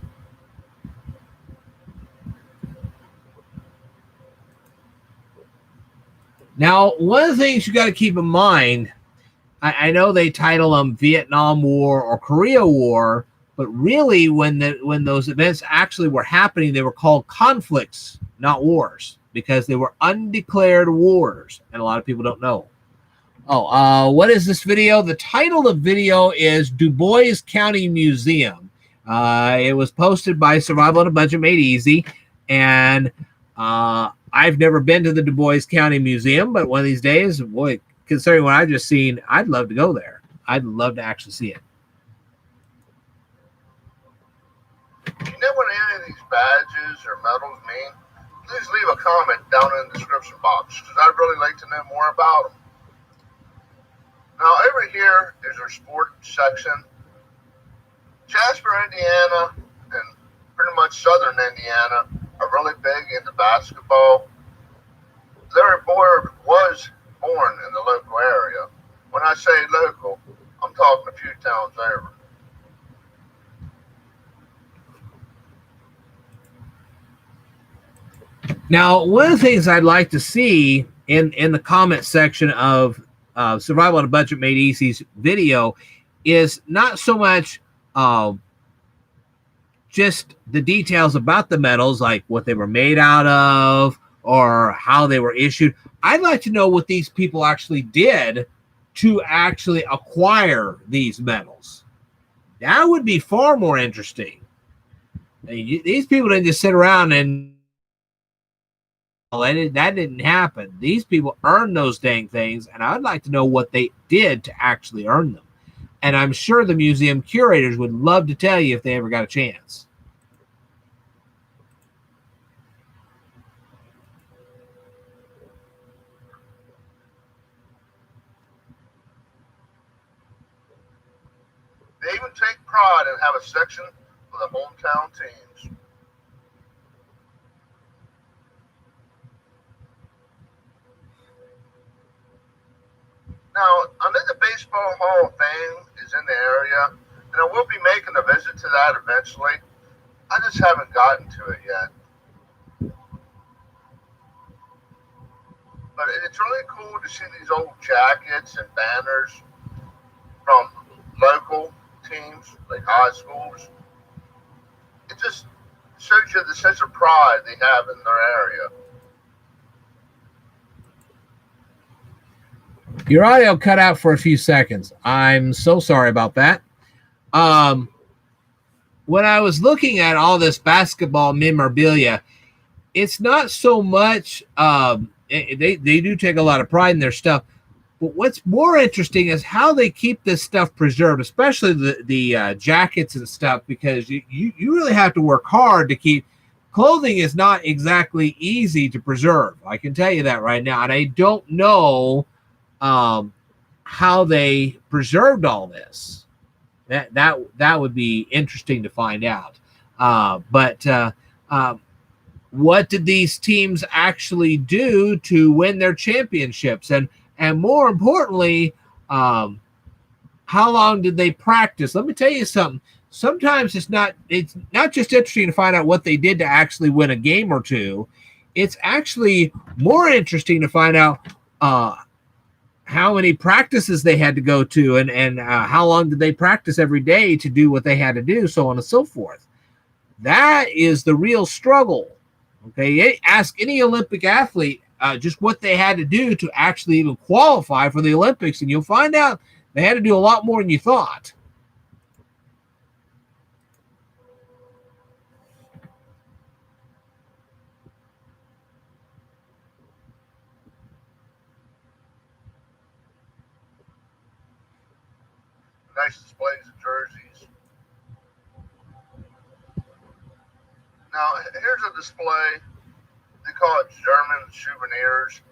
A: Now, one of the things you got to keep in mind, I know they title them Vietnam War or Korea War, but really when those events actually were happening, they were called conflicts, not wars, because they were undeclared wars, and a lot of people don't know. Oh, what is this video? The title of the video is Dubois County Museum. It was posted by Survival on a Budget Made Easy, and I've never been to the Dubois County Museum, but one of these days, boy, considering what I've just seen, I'd love to go there. I'd love to actually see it.
B: If you know what any of these badges or medals mean, please leave a comment down in the description box, because I'd really like to know more about them. Now, over here is our sports section. Jasper, Indiana, and pretty much southern Indiana are really big into basketball. Larry Boyer was born in the local area. When I say local, I'm talking a few towns over.
A: Now, one of the things I'd like to see in the comment section of Survival on a Budget Made Easy's video is not so much just the details about the medals, like what they were made out of or how they were issued. I'd like to know what these people actually did to actually acquire these medals. That would be far more interesting. These people didn't just sit around and that didn't happen. These people earned those dang things, and I'd like to know what they did to actually earn them. And I'm sure the museum curators would love to tell you if they ever got a chance.
B: They even take pride and have a section for the hometown teams. Now, I know the Baseball Hall of Fame is in the area, and I will be making a visit to that eventually. I just haven't gotten to it yet. But it's really cool to see these old jackets and banners from local teams, like high schools. It just shows you the sense of pride they have in their area.
A: Your audio cut out for a few seconds. I'm so sorry about that. When I was looking at all this basketball memorabilia, it's not so much they do take a lot of pride in their stuff, but what's more interesting is how they keep this stuff preserved, especially the jackets and stuff, because you really have to work hard to keep. Clothing is not exactly easy to preserve. I can tell you that right now, and I don't know how they preserved all this. That would be interesting to find out. But what did these teams actually do to win their championships? And more importantly, how long did they practice? Let me tell you something. Sometimes it's not just interesting to find out what they did to actually win a game or two. It's actually more interesting to find out how many practices they had to go to and how long did they practice every day to do what they had to do, so on and so forth. That is the real struggle. Okay, ask any Olympic athlete just what they had to do to actually even qualify for the Olympics, and you'll find out they had to do a lot more than you thought.
B: Nice displays of jerseys. Now, here's a display. They call it German souvenirs.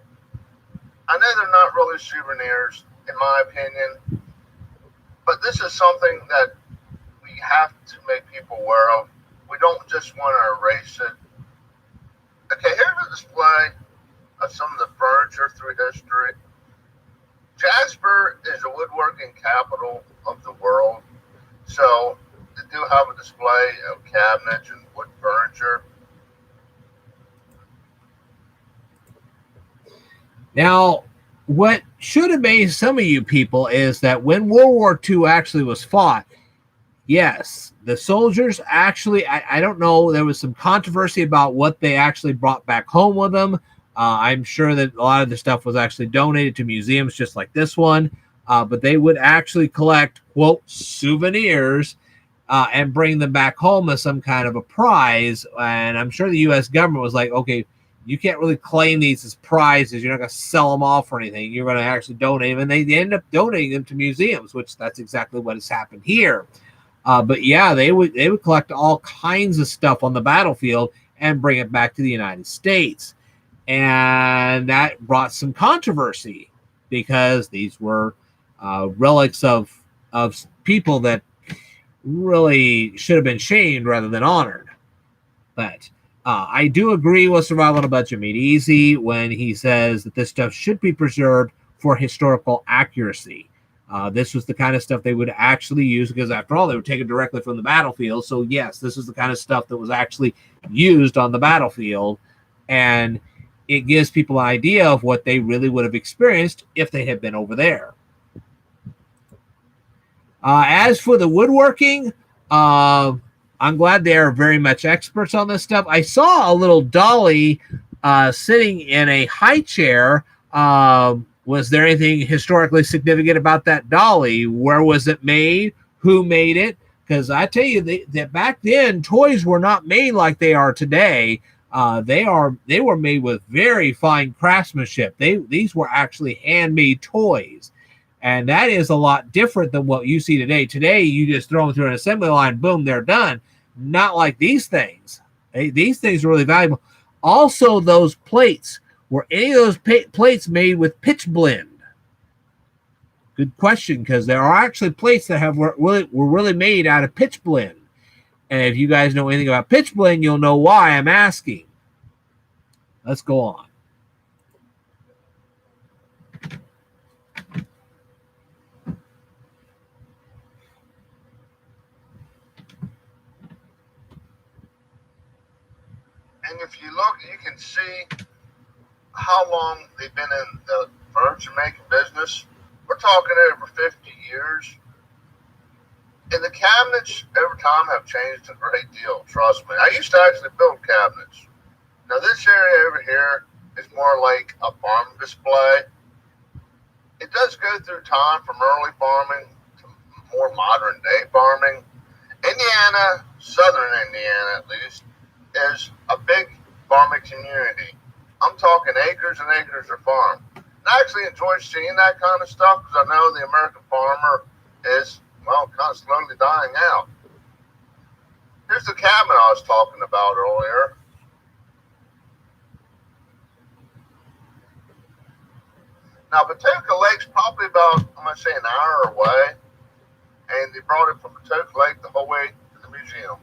B: I know they're not really souvenirs, in my opinion, but this is something that we have to make people aware of. We don't just want to erase it. Okay, here's a display of some of the furniture through history. Jasper is the woodworking capital of the world, so they do have a display of cabinets and wood furniture.
A: Now, what should amaze some of you people is that when World War II actually was fought, yes, the soldiers actually, I don't know, there was some controversy about what they actually brought back home with them. I'm sure that a lot of the stuff was actually donated to museums just like this one, but they would actually collect, quote, souvenirs and bring them back home as some kind of a prize. And I'm sure the U.S. government was like, okay, you can't really claim these as prizes. You're not going to sell them off or anything. You're going to actually donate them. And they end up donating them to museums, which that's exactly what has happened here. But yeah, they would collect all kinds of stuff on the battlefield and bring it back to the United States. And that brought some controversy because these were relics of people that really should have been shamed rather than honored. But I do agree with Survival on a Budget Made Easy when he says that this stuff should be preserved for historical accuracy. This was the kind of stuff they would actually use because, after all, they were taken directly from the battlefield. So, yes, this is the kind of stuff that was actually used on the battlefield. And it gives people an idea of what they really would have experienced if they had been over there. As for the woodworking, I'm glad they are very much experts on this stuff. I saw a little dolly sitting in a high chair. Was there anything historically significant about that dolly? Where was it made? Who made it? Because I tell you that back then, toys were not made like they are today. They were made with very fine craftsmanship. These were actually handmade toys. And that is a lot different than what you see today. Today, you just throw them through an assembly line, boom, they're done. Not like these things. These things are really valuable. Also, those plates. Were any of those plates made with pitch blende? Good question, because there are actually plates that were really made out of pitch blende. And if you guys know anything about pitch blende, you'll know why I'm asking. Let's go on.
B: And if you look, you can see how long they've been in the furniture making business. We're talking over 50 years. And the cabinets over time have changed a great deal, trust me. I used to actually build cabinets. Now this area over here is more like a farm display. It does go through time from early farming to more modern day farming. Indiana, southern Indiana at least, is a big farming community. I'm talking acres and acres of farm. And I actually enjoy seeing that kind of stuff because I know the American farmer is, well, kind of slowly dying out. Here's the cabin I was talking about earlier. Now, Patoka Lake's probably about, I'm going to say, an hour away. And they brought it from Patoka Lake the whole way to the museum.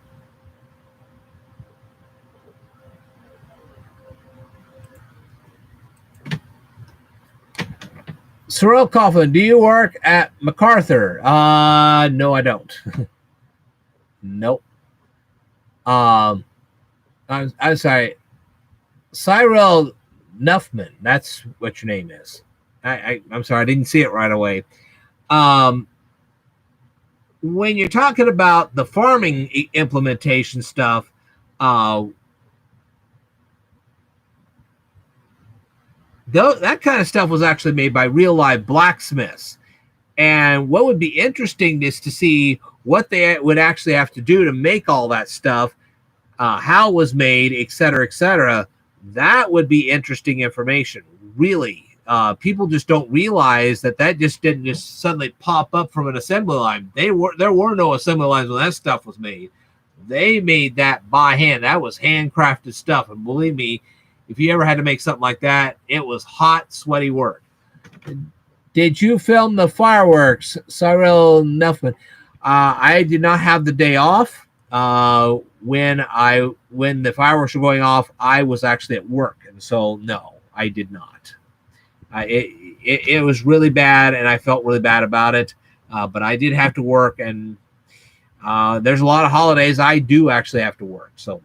A: Sorrel Coughlin, do you work at MacArthur? No, I don't. Nope. I'm sorry. Cyril Nuffman, that's what your name is. I'm sorry, I didn't see it right away. When you're talking about the farming implementation stuff, that kind of stuff was actually made by real live blacksmiths. And what would be interesting is to see what they would actually have to do to make all that stuff, how it was made, et cetera, et cetera. That would be interesting information, really. People just don't realize that just didn't just suddenly pop up from an assembly line. There were no assembly lines when that stuff was made. They made that by hand. That was handcrafted stuff. And believe me, if you ever had to make something like that, it was hot, sweaty work. Did you film the fireworks, Cyril Nuffman? I did not have the day off. When the fireworks were going off, I was actually at work, and so no, I did not. It was really bad, and I felt really bad about it. But I did have to work, and there's a lot of holidays I do actually have to work. So,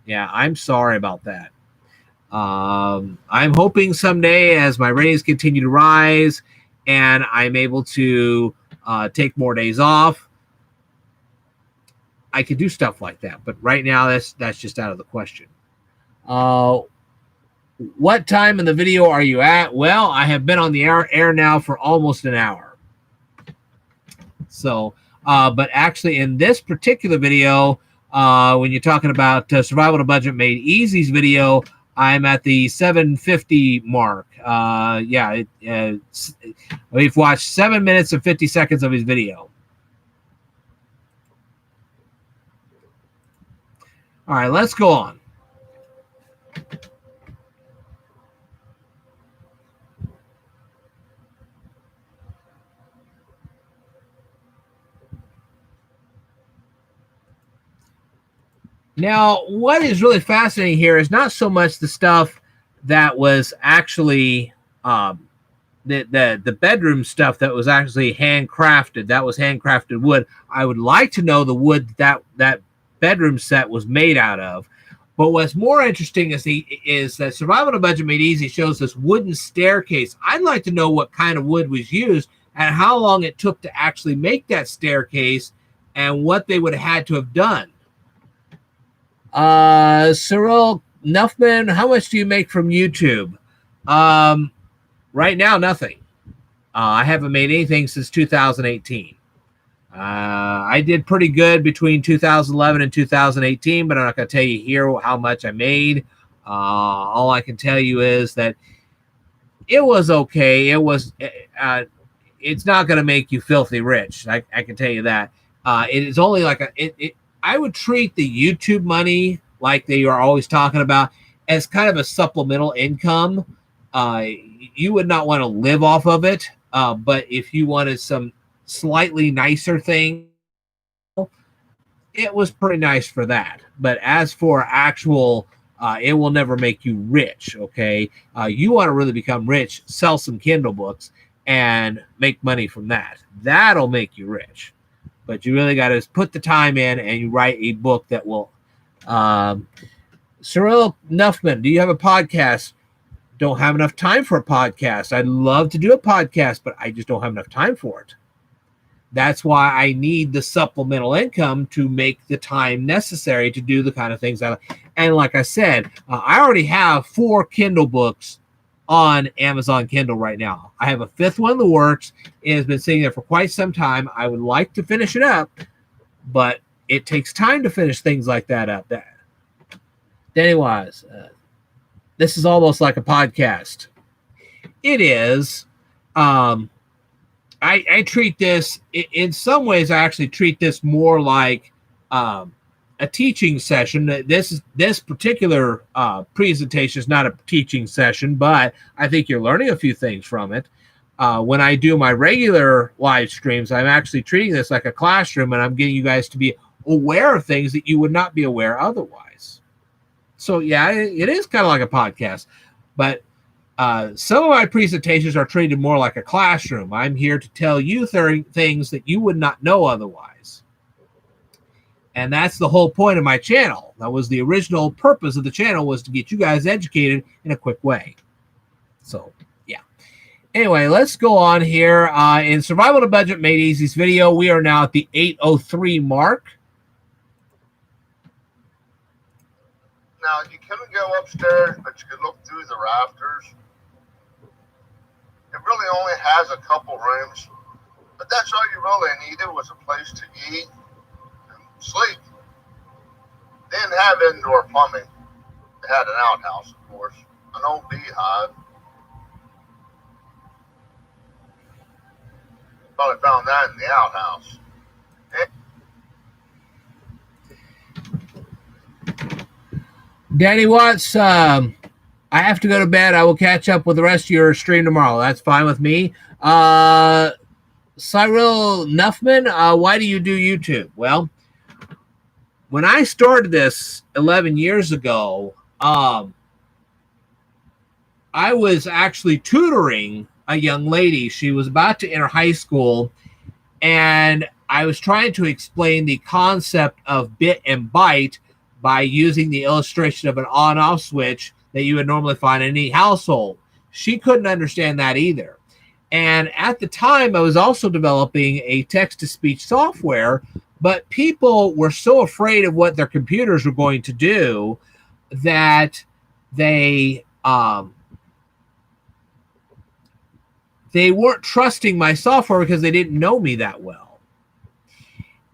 A: yeah, I'm sorry about that. I'm hoping someday, as my ratings continue to rise and I'm able to take more days off, I could do stuff like that. But right now, that's just out of the question. What time in the video are you at? Well, I have been on the air now for almost an hour. So, but actually in this particular video, when you're talking about Survival to Budget Made Easy's video, I'm at the 7:50 mark. We've watched 7 minutes and 50 seconds of his video. All right, let's go on. Now, what is really fascinating here is not so much the stuff that was actually the bedroom stuff that was actually handcrafted. That was handcrafted wood. I would like to know the wood that bedroom set was made out of. But what's more interesting is that Survival to Budget Made Easy shows this wooden staircase. I'd like to know what kind of wood was used and how long it took to actually make that staircase and what they would have had to have done. Cyril Nuffman, how much do you make from YouTube? Right now, nothing. I haven't made anything since 2018. I did pretty good between 2011 and 2018, but I'm not going to tell you here how much I made. All I can tell you is that it was okay. It was. It's not going to make you filthy rich. I can tell you that. It is only like I would treat the YouTube money, like they are always talking about, as kind of a supplemental income. You would not want to live off of it, but if you wanted some slightly nicer thing, it was pretty nice for that. But as for actual, it will never make you rich. Okay, you want to really become rich, sell some Kindle books and make money from that. That'll make you rich. But you really got to put the time in and you write a book that will. Cyril Nuffman, do you have a podcast? Don't have enough time for a podcast. I'd love to do a podcast, but I just don't have enough time for it. That's why I need the supplemental income to make the time necessary to do the kind of things I like. And like I said, I already have 4 Kindle books on Amazon Kindle right now. I have a 5th one in the works. It has been sitting there for quite some time. I would like to finish it up, but it takes time to finish things like that up. Danny Wise, this is almost like a podcast. It is. I treat this, in some ways, I actually treat this more like a teaching session. This particular presentation is not a teaching session, but I think you're learning a few things from it. When I do my regular live streams, I'm actually treating this like a classroom, and I'm getting you guys to be aware of things that you would not be aware otherwise. So, yeah, it is kind of like a podcast, but some of my presentations are treated more like a classroom. I'm here to tell you things that you would not know otherwise. And that's the whole point of my channel. That was the original purpose of the channel, was to get you guys educated in a quick way. So, yeah. Anyway, let's go on here. In Survival to Budget Made Easy's video, we are now at the 8:03 mark.
B: Now, you couldn't go upstairs, but you could look through the rafters. It really only has a couple rooms, but that's all you really needed, was a place to eat and sleep. They didn't have indoor plumbing. They had an outhouse, of course, an old beehive. Probably found that in the outhouse.
A: Danny Watts, I have to go to bed. I will catch up with the rest of your stream tomorrow. That's fine with me. Cyril Nuffman, why do you do YouTube? Well, when I started this 11 years ago, I was actually tutoring a young lady. She was about to enter high school, and I was trying to explain the concept of bit and byte by using the illustration of an on-off switch that you would normally find in any household. She couldn't understand that either. And at the time, I was also developing a text-to-speech software, but people were so afraid of what their computers were going to do that they weren't trusting my software because they didn't know me that well.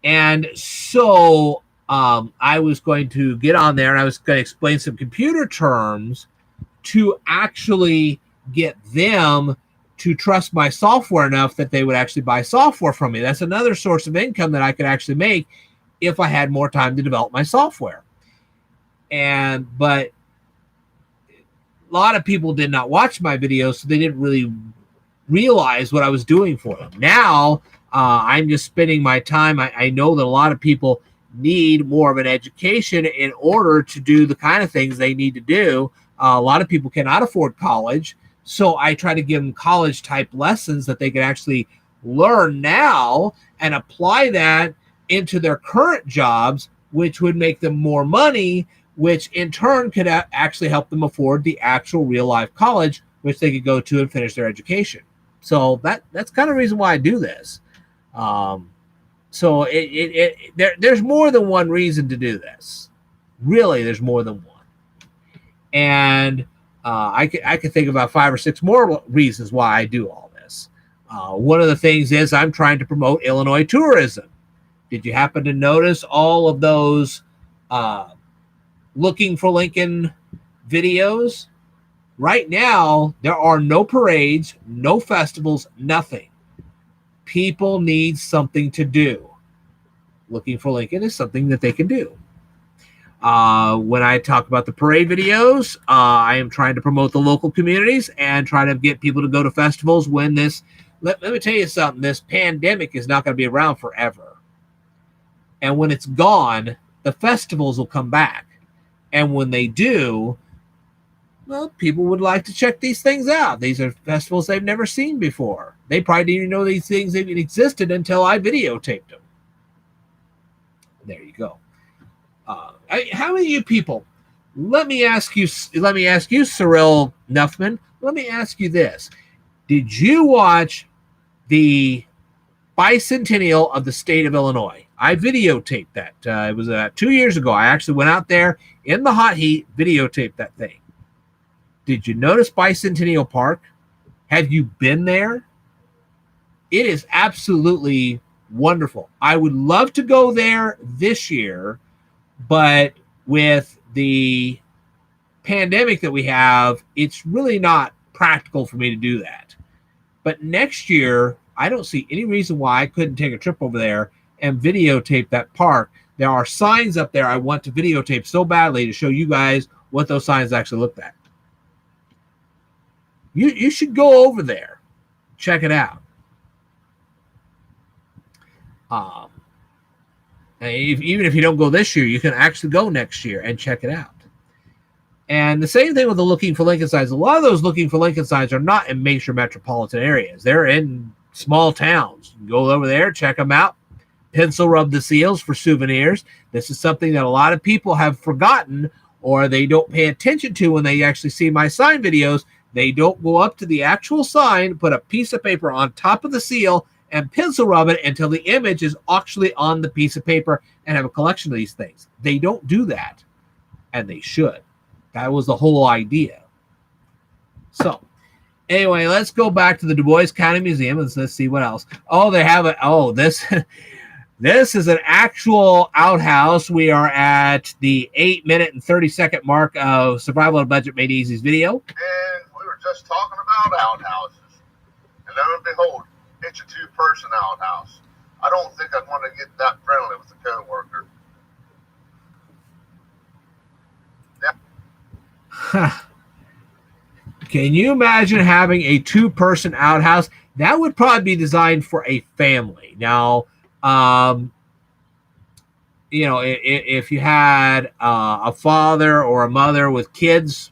A: And so I was going to get on there and I was going to explain some computer terms to actually get them to trust my software enough that they would actually buy software from me. That's another source of income that I could actually make if I had more time to develop my software. But a lot of people did not watch my videos, so they didn't really realize what I was doing for them. Now, I'm just spending my time. I know that a lot of people need more of an education in order to do the kind of things they need to do. A lot of people cannot afford college, so I try to give them college-type lessons that they can actually learn now and apply that into their current jobs, which would make them more money, which in turn could actually help them afford the actual real-life college, which they could go to and finish their education. So that's kind of the reason why I do this. So there's more than one reason to do this. Really, there's more than one. And I could think about 5 or 6 more reasons why I do all this. One of the things is I'm trying to promote Illinois tourism. Did you happen to notice all of those Looking for Lincoln videos? Right now, there are no parades, no festivals, nothing. People need something to do. Looking for Lincoln is something that they can do. When I talk about the parade videos, I am trying to promote the local communities and try to get people to go to festivals when this, let me tell you something, this pandemic is not going to be around forever. And when it's gone, the festivals will come back. And when they do, well, people would like to check these things out. These are festivals they've never seen before. They probably didn't even know these things even existed until I videotaped them. There you go. How many of you people? Let me ask you, Cyril Nuffman. Let me ask you this: did you watch the bicentennial of the state of Illinois? I videotaped that. It was 2 years ago. I actually went out there in the hot heat, videotaped that thing. Did you notice Bicentennial Park? Have you been there? It is absolutely wonderful. I would love to go there this year, but with the pandemic that we have, it's really not practical for me to do that. But next year, I don't see any reason why I couldn't take a trip over there and videotape that park. There are signs up there I want to videotape so badly to show you guys what those signs actually look like. You should go over there, check it out. Even if you don't go this year, you can actually go next year and check it out. And the same thing with the Looking for Lincoln signs. A lot of those Looking for Lincoln signs are not in major metropolitan areas. They're in small towns. You go over there, check them out. Pencil rub the seals for souvenirs. This is something that a lot of people have forgotten or they don't pay attention to when they actually see my sign videos. They don't go up to the actual sign, put a piece of paper on top of the seal, and pencil rub it until the image is actually on the piece of paper and have a collection of these things. They don't do that, and they should. That was the whole idea. So, anyway, let's go back to the Dubois County Museum and let's see what else. Oh, they have it. Oh, this is an actual outhouse. We are at the 8-minute and 30-second mark of Survival on a Budget Made Easy's video.
B: And we were just talking about outhouses. And lo and behold, it's a 2-person outhouse. I don't think I'd want to get that friendly with a coworker.
A: Yeah. Can you imagine having a 2-person outhouse? That would probably be designed for a family. Now, if you had a father or a mother with kids,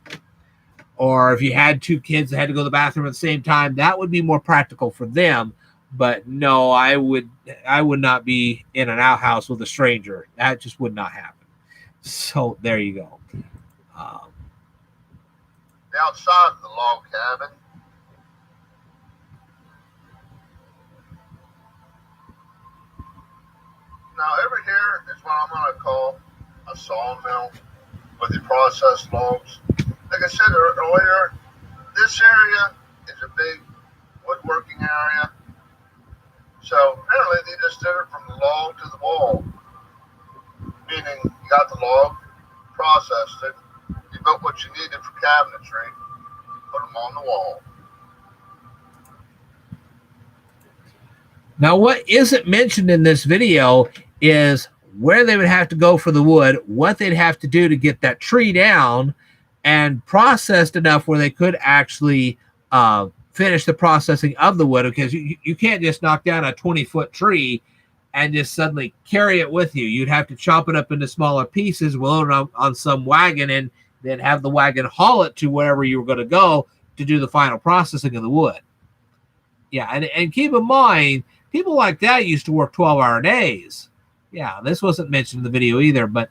A: or if you had two kids that had to go to the bathroom at the same time, that would be more practical for them. But no, I would not be in an outhouse with a stranger. That just would not happen. So there you go.
B: Outside of the log cabin, now over here is what I'm going to call a sawmill with the processed logs. Like I said earlier, this area is a big woodworking area. So apparently they just did it from the log to the wall. Meaning you got the log, processed it, you built what you needed for cabinetry, put them on the wall.
A: Now, what isn't mentioned in this video is where they would have to go for the wood, what they'd have to do to get that tree down and processed enough where they could actually finish the processing of the wood, because you can't just knock down a 20-foot tree and just suddenly carry it with you. You'd have to chop it up into smaller pieces, load it on some wagon, and then have the wagon haul it to wherever you were going to go to do the final processing of the wood. Yeah, and keep in mind, people like that used to work 12-hour days. Yeah, this wasn't mentioned in the video either, but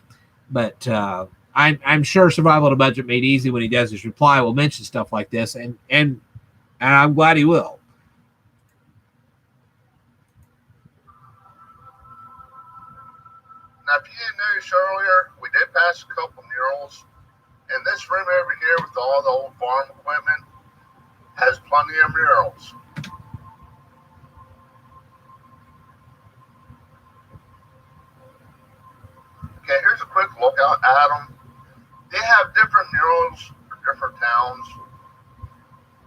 A: I'm sure Survival on a Budget Made Easy, when he does his reply, will mention stuff like this, and I'm glad he will.
B: Now, if you didn't notice earlier, we did pass a couple murals. And this room over here with all the old farm equipment has plenty of murals. Okay, here's a quick look at them. They have different murals for different towns.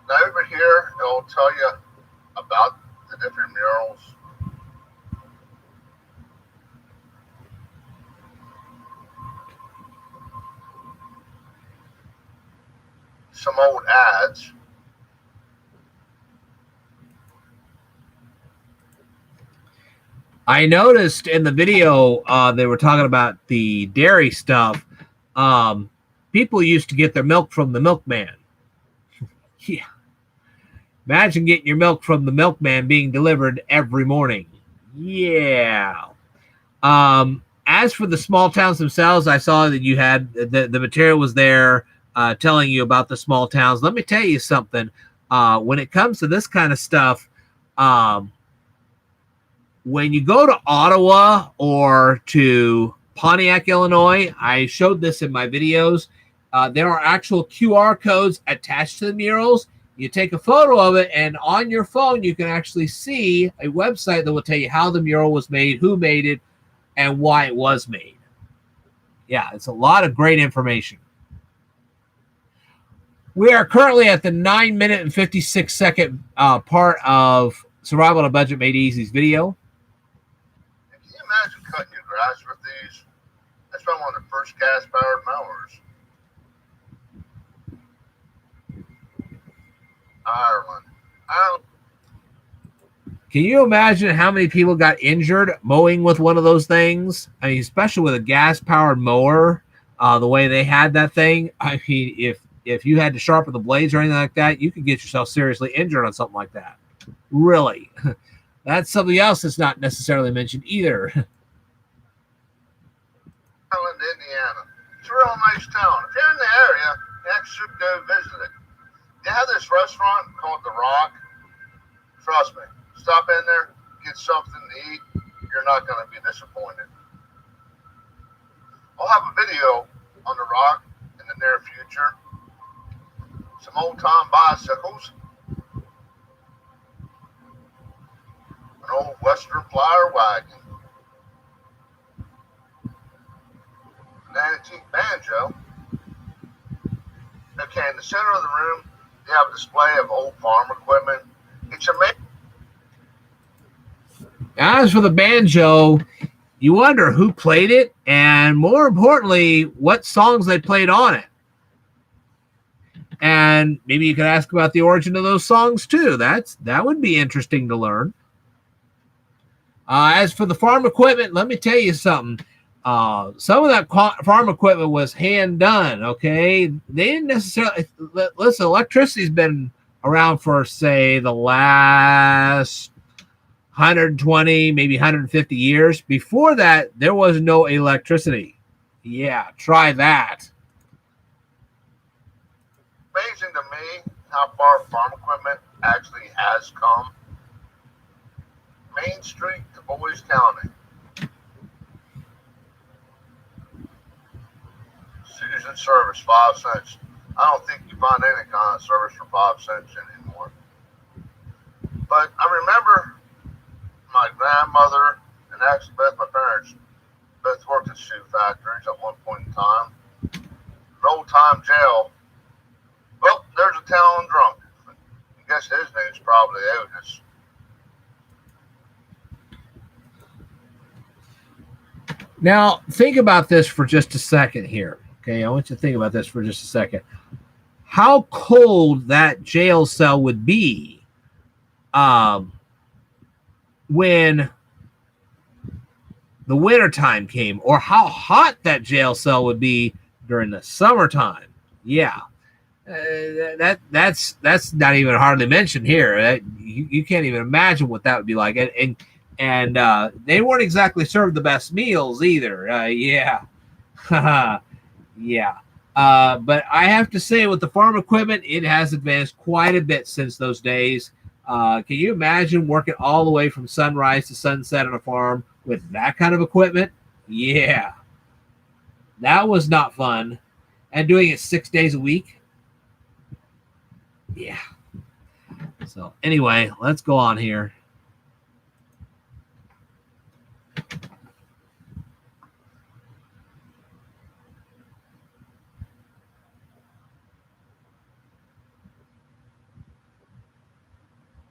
B: Now over here, it'll tell you about the different murals. Some old ads.
A: I noticed in the video they were talking about the dairy stuff. People used to get their milk from the milkman. Yeah. Imagine getting your milk from the milkman being delivered every morning. Yeah. As for the small towns themselves, I saw that you had the material was there telling you about the small towns. Let me tell you something. When it comes to this kind of stuff, when you go to Ottawa or to Pontiac, Illinois, I showed this in my videos. There are actual QR codes attached to the murals. You take a photo of it, and on your phone, you can actually see a website that will tell you how the mural was made, who made it, and why it was made. Yeah, it's a lot of great information. We are currently at the 9-minute and 56-second part of Survival on a Budget Made Easy's video.
B: Can you imagine cutting your grass with these? That's probably one of the first gas-powered mowers. Ireland.
A: Can you imagine how many people got injured mowing with one of those things? I mean, especially with a gas-powered mower, the way they had that thing. I mean, if you had to sharpen the blades or anything like that, you could get yourself seriously injured on something like that. Really. That's something else that's not necessarily mentioned either.
B: Ireland, Indiana. It's a real nice town. If you're in the area, you actually should go visit it. They have this restaurant called The Rock. Trust me, stop in there, get something to eat. You're not going to be disappointed. I'll have a video on The Rock in the near future. Some old-time bicycles. An old Western Flyer wagon. An antique banjo. Okay, in the center of the room, they have a display of old farm equipment. It's amazing.
A: As for the banjo, you wonder who played it, and more importantly, what songs they played on it. And maybe you could ask about the origin of those songs too. That would be interesting to learn. As for the farm equipment, let me tell you something. Some of that farm equipment was hand done. Okay, they didn't necessarily listen. Electricity's been around for, say, the last 120, maybe 150 years. Before that, there was no electricity. Yeah, try that.
B: Amazing to me how far farm equipment actually has come. Main Street, Dubois County. Season service, 5 cents. I don't think you find any kind of service for 5 cents anymore. But I remember my grandmother and actually both my parents both worked at shoe factories at one point in time. Old time jail. Well, there's a town drunk. I guess his name's probably Otis.
A: Now, think about this for just a second here. Okay, I want you to think about this for just a second. How cold that jail cell would be when the wintertime came, or how hot that jail cell would be during the summertime. Yeah, that's not even hardly mentioned here. You can't even imagine what that would be like. And they weren't exactly served the best meals either. Yeah. Yeah. But I have to say, with the farm equipment, it has advanced quite a bit since those days. Can you imagine working all the way from sunrise to sunset on a farm with that kind of equipment? Yeah. That was not fun. And doing it 6 days a week? Yeah. So anyway, let's go on here.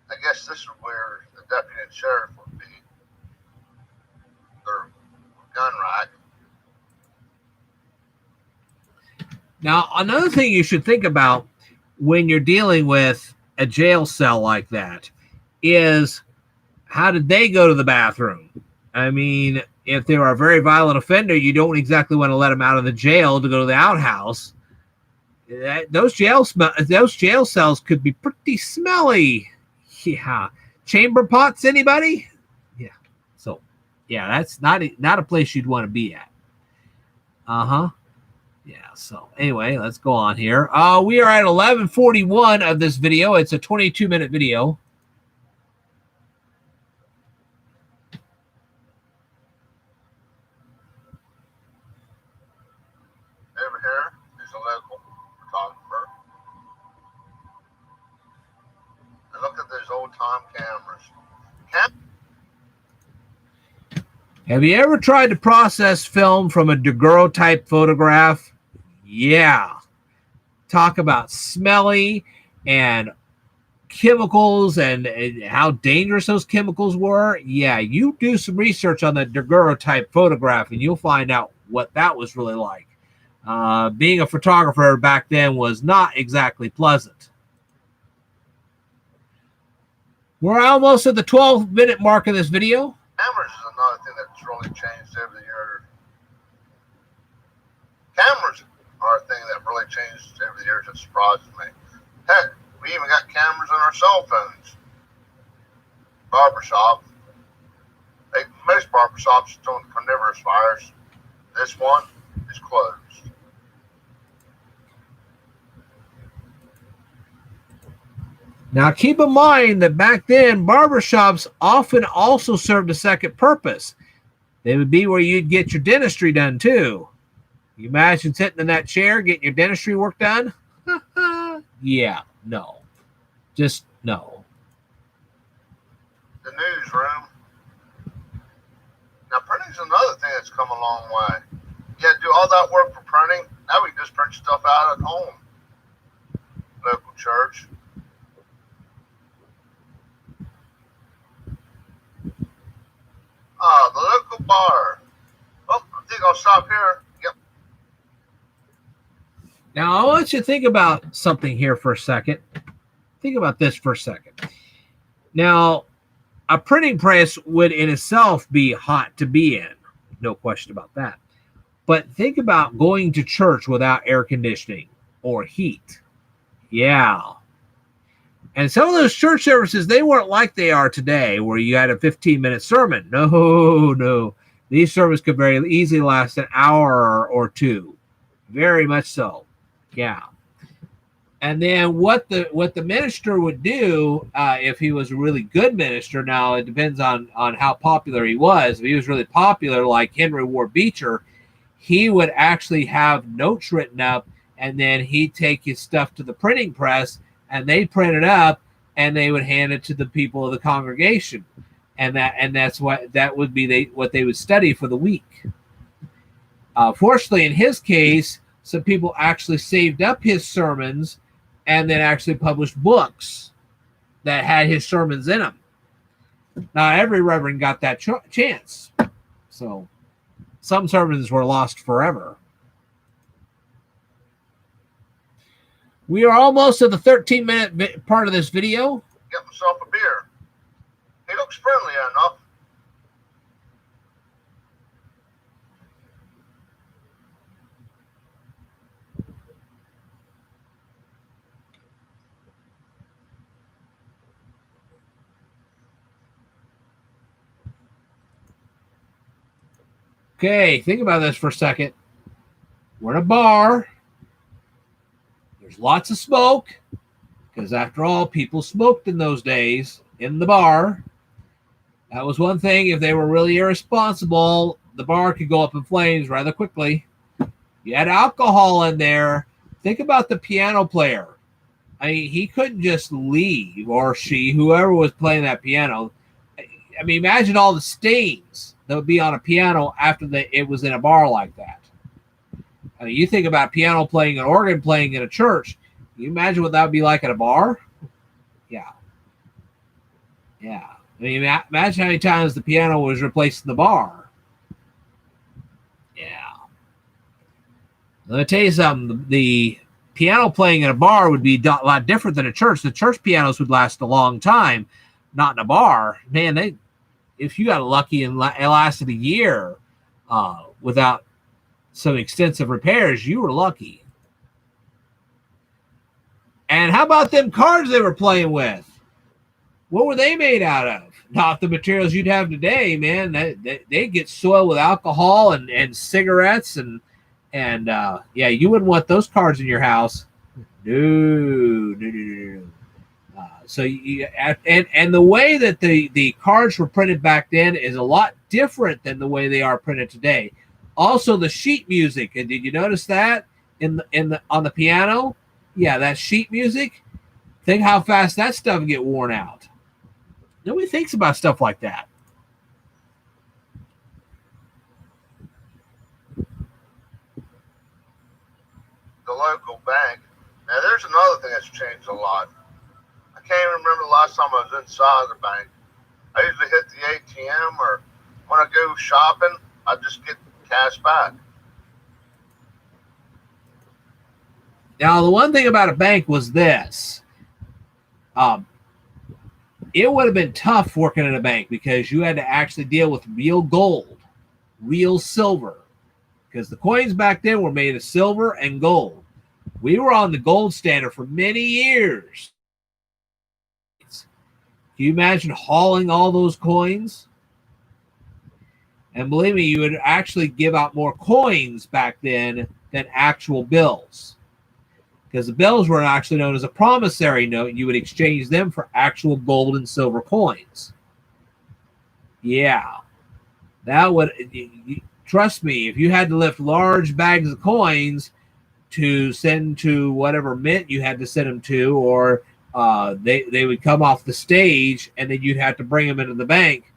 B: I guess this is where the deputy and sheriff would be. Their gun rack.
A: Now, another thing you should think about when you're dealing with a jail cell like that is, how did they go to the bathroom? I mean, if they were a very violent offender, you don't exactly want to let them out of the jail to go to the outhouse. Those jail cells could be pretty smelly. Yeah. Chamber pots, anybody? Yeah. So, yeah, that's not a place you'd want to be at. Uh-huh. Yeah, so anyway, let's go on here. We are at 11:41 of this video. It's a 22-minute video.
B: Over here is a local photographer. And look at those old-time cameras.
A: Have you ever tried to process film from a daguerreotype photograph? Yeah. Talk about smelly and chemicals and how dangerous those chemicals were. Yeah, you do some research on the daguerreotype photograph and you'll find out what that was really like. Being a photographer back then was not exactly pleasant. We're almost at the 12-minute mark of this video.
B: Cameras is another thing that's really changed over the years. Cameras are a thing that really changed over the years that surprises me. Heck, we even got cameras on our cell phones. Barbershop. Most barbershops doing carnivorous fires. This one is closed.
A: Now, keep in mind that back then, barbershops often also served a second purpose. They would be where you'd get your dentistry done, too. You imagine sitting in that chair getting your dentistry work done? Yeah, no. Just no.
B: The newsroom. Now, printing's another thing that's come a long way. You had to do all that work for printing. Now we just print stuff out at home. Local church. The local bar. Oh, I think I'll stop here. Yep.
A: Now, I want you to think about something here for a second. Think about this for a second. Now, a printing press would in itself be hot to be in. No question about that. But think about going to church without air conditioning or heat. Yeah. And some of those church services, they weren't like they are today, where you had a 15-minute sermon. No. These sermons could very easily last an hour or two. Very much so. Yeah. And then what the minister would do, if he was a really good minister, now it depends on how popular he was. If he was really popular, like Henry Ward Beecher, he would actually have notes written up, and then he'd take his stuff to the printing press, and they'd print it up, and they would hand it to the people of the congregation, and that's what that would be what they would study for the week. Fortunately, in his case, some people actually saved up his sermons and then actually published books that had his sermons in them. Not every reverend got that chance, so some sermons were lost forever. We are almost at the 13-minute part of this video.
B: Get myself a beer. He looks friendly enough.
A: Okay, think about this for a second. We're in a bar. There's lots of smoke, because after all, people smoked in those days in the bar. That was one thing. If they were really irresponsible, the bar could go up in flames rather quickly. You had alcohol in there. Think about the piano player. I mean, he couldn't just leave, or she, whoever was playing that piano. I mean, imagine all the stains that would be on a piano after it was in a bar like that. I mean, you think about piano playing and organ playing in a church. Can you imagine what that would be like at a bar? Yeah. I mean, imagine how many times the piano was replaced in the bar. Yeah. Let me tell you something. The piano playing in a bar would be a lot different than a church. The church pianos would last a long time, not in a bar. Man, if you got lucky and it lasted a year without some extensive repairs, you were lucky. And how about them cards they were playing with? What were they made out of? Not the materials you'd have today, man. They get soiled with alcohol and cigarettes and yeah, you wouldn't want those cards in your house. No. So and the way that the cards were printed back then is a lot different than the way they are printed today. Also, the sheet music. And did you notice that on the piano? Yeah, that sheet music. Think how fast that stuff would get worn out. Nobody thinks about stuff like that.
B: The local bank. Now, there's another thing that's changed a lot. I can't even remember the last time I was inside the bank. I usually hit the ATM, or when I go shopping, I just get cash back.
A: Now, the one thing about a bank was this. It would have been tough working in a bank because you had to actually deal with real gold, real silver, because the coins back then were made of silver and gold. We were on the gold standard for many years. Can you imagine hauling all those coins? And believe me, you would actually give out more coins back then than actual bills. Because the bills were actually known as a promissory note, and you would exchange them for actual gold and silver coins. Yeah. That would, trust me, if you had to lift large bags of coins to send to whatever mint you had to send them to, or they would come off the stage and then you'd have to bring them into the bank,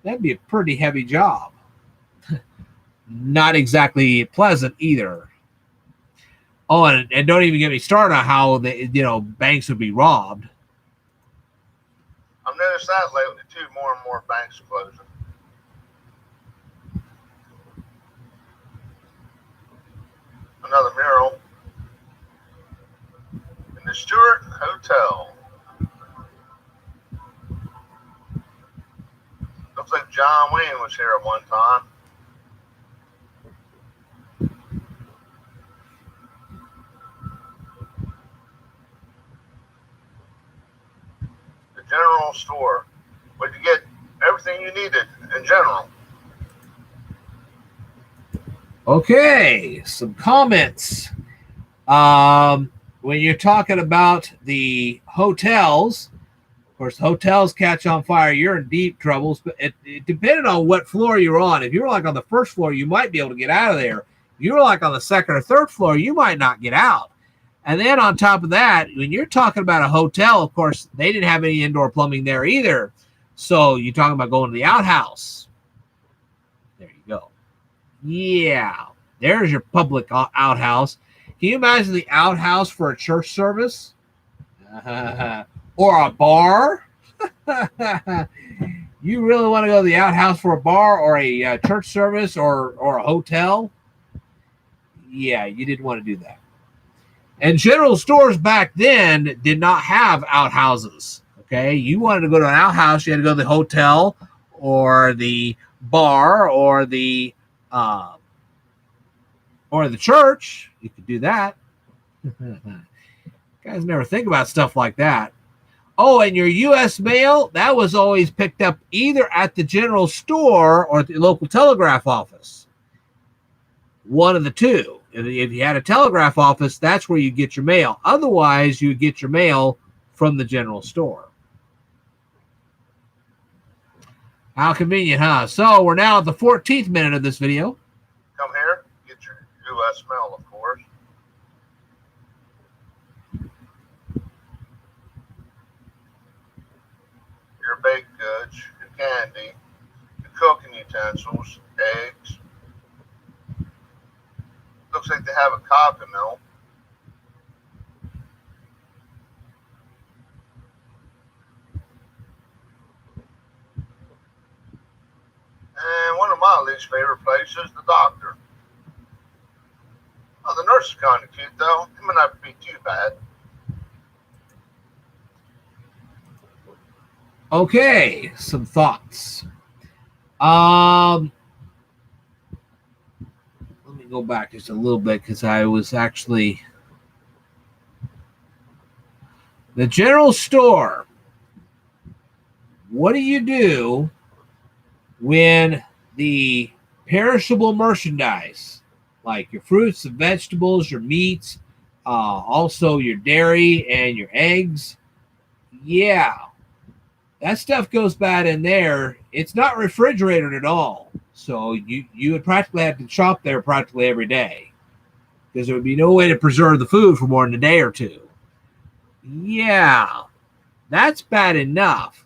A: that'd be a pretty heavy job. Not exactly pleasant either. Oh, and don't even get me started on how banks would be robbed.
B: I've noticed that lately too. More and more banks closing. Another mural in the Stewart Hotel. Looks like John Wayne was here at one time. general store where you get everything you needed in general.
A: Okay, some comments. When you're talking about the hotels, of course, hotels catch on fire, you're in deep troubles. But it depended on what floor you're on. If you were like on the first floor, you might be able to get out of there. If you were like on the second or third floor, you might not get out. And then on top of that, when you're talking about a hotel, of course, they didn't have any indoor plumbing there either. So you're talking about going to the outhouse. There you go. Yeah, there's your public outhouse. Can you imagine the outhouse for a church service? Or a bar? You really want to go to the outhouse for a bar or a church service or a hotel? Yeah, you didn't want to do that. And general stores back then did not have outhouses. Okay, you wanted to go to an outhouse, you had to go to the hotel or the bar or the church. You could do that. Guys never think about stuff like that. Oh, and your U.S. mail, that was always picked up either at the general store or at the local telegraph office. One of the two. If you had a telegraph office, that's where you get your mail. Otherwise, you get your mail from the general store. How convenient, huh? So we're now at the 14th minute of this video.
B: Come here, get your U.S. mail, of course. Your baked goods, your candy, your cooking utensils, eggs. Looks like they have a coffee mill. And one of my least favorite places, the doctor. Oh, the nurse is kind of cute, though. It may not be too bad.
A: Okay, some thoughts. Let me go back just a little bit because I was actually the general store. What do you do when the perishable merchandise, like your fruits and vegetables, your meats, also your dairy and your eggs? Yeah. That stuff goes bad in there. It's not refrigerated at all. So you would practically have to shop there practically every day because there would be no way to preserve the food for more than a day or two. Yeah, that's bad enough.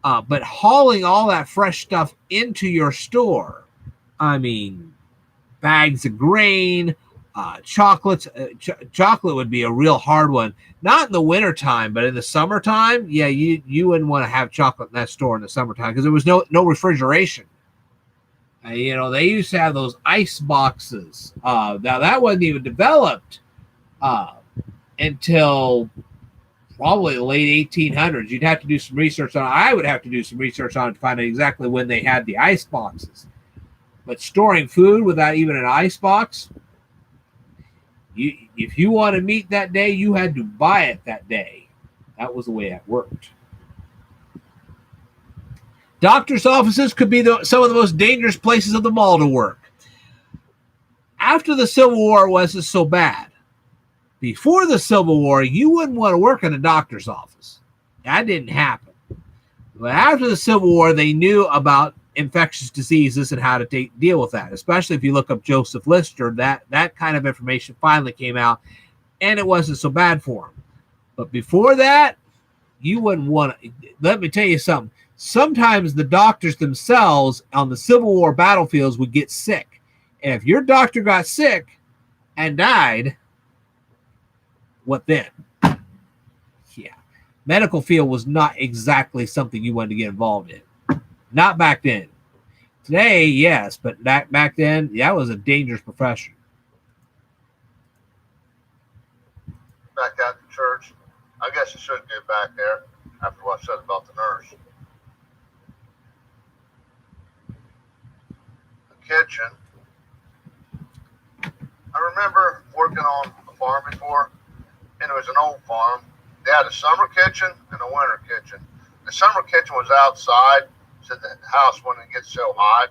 A: But hauling all that fresh stuff into your store, I mean, bags of grain, chocolates. Chocolate would be a real hard one. Not in the wintertime, but in the summertime, yeah, you wouldn't want to have chocolate in that store in the summertime because there was no refrigeration. They used to have those ice boxes. Now that wasn't even developed until probably the late 1800s. You'd have to do some research on it. I would have to do some research on it to find out exactly when they had the ice boxes. But storing food without even an ice box, if you wanted meat that day, you had to buy it that day. That was the way that worked. Doctors' offices could be some of the most dangerous places of them all to work. After the Civil War, it wasn't so bad. Before the Civil War, you wouldn't want to work in a doctor's office. That didn't happen. But after the Civil War, they knew about infectious diseases and how to deal with that. Especially if you look up Joseph Lister, that kind of information finally came out, and it wasn't so bad for him. But before that, you wouldn't want to. Let me tell you something. Sometimes the doctors themselves on the Civil War battlefields would get sick. And if your doctor got sick and died, what then? Yeah. Medical field was not exactly something you wanted to get involved in. Not back then. Today, yes, but back then, that was a dangerous profession.
B: Back at the church. I guess I should get back there after what I said about the nurse. Kitchen. I remember working on a farm before, and it was an old farm. They had a summer kitchen and a winter kitchen. The summer kitchen was outside, so the house wouldn't get so hot.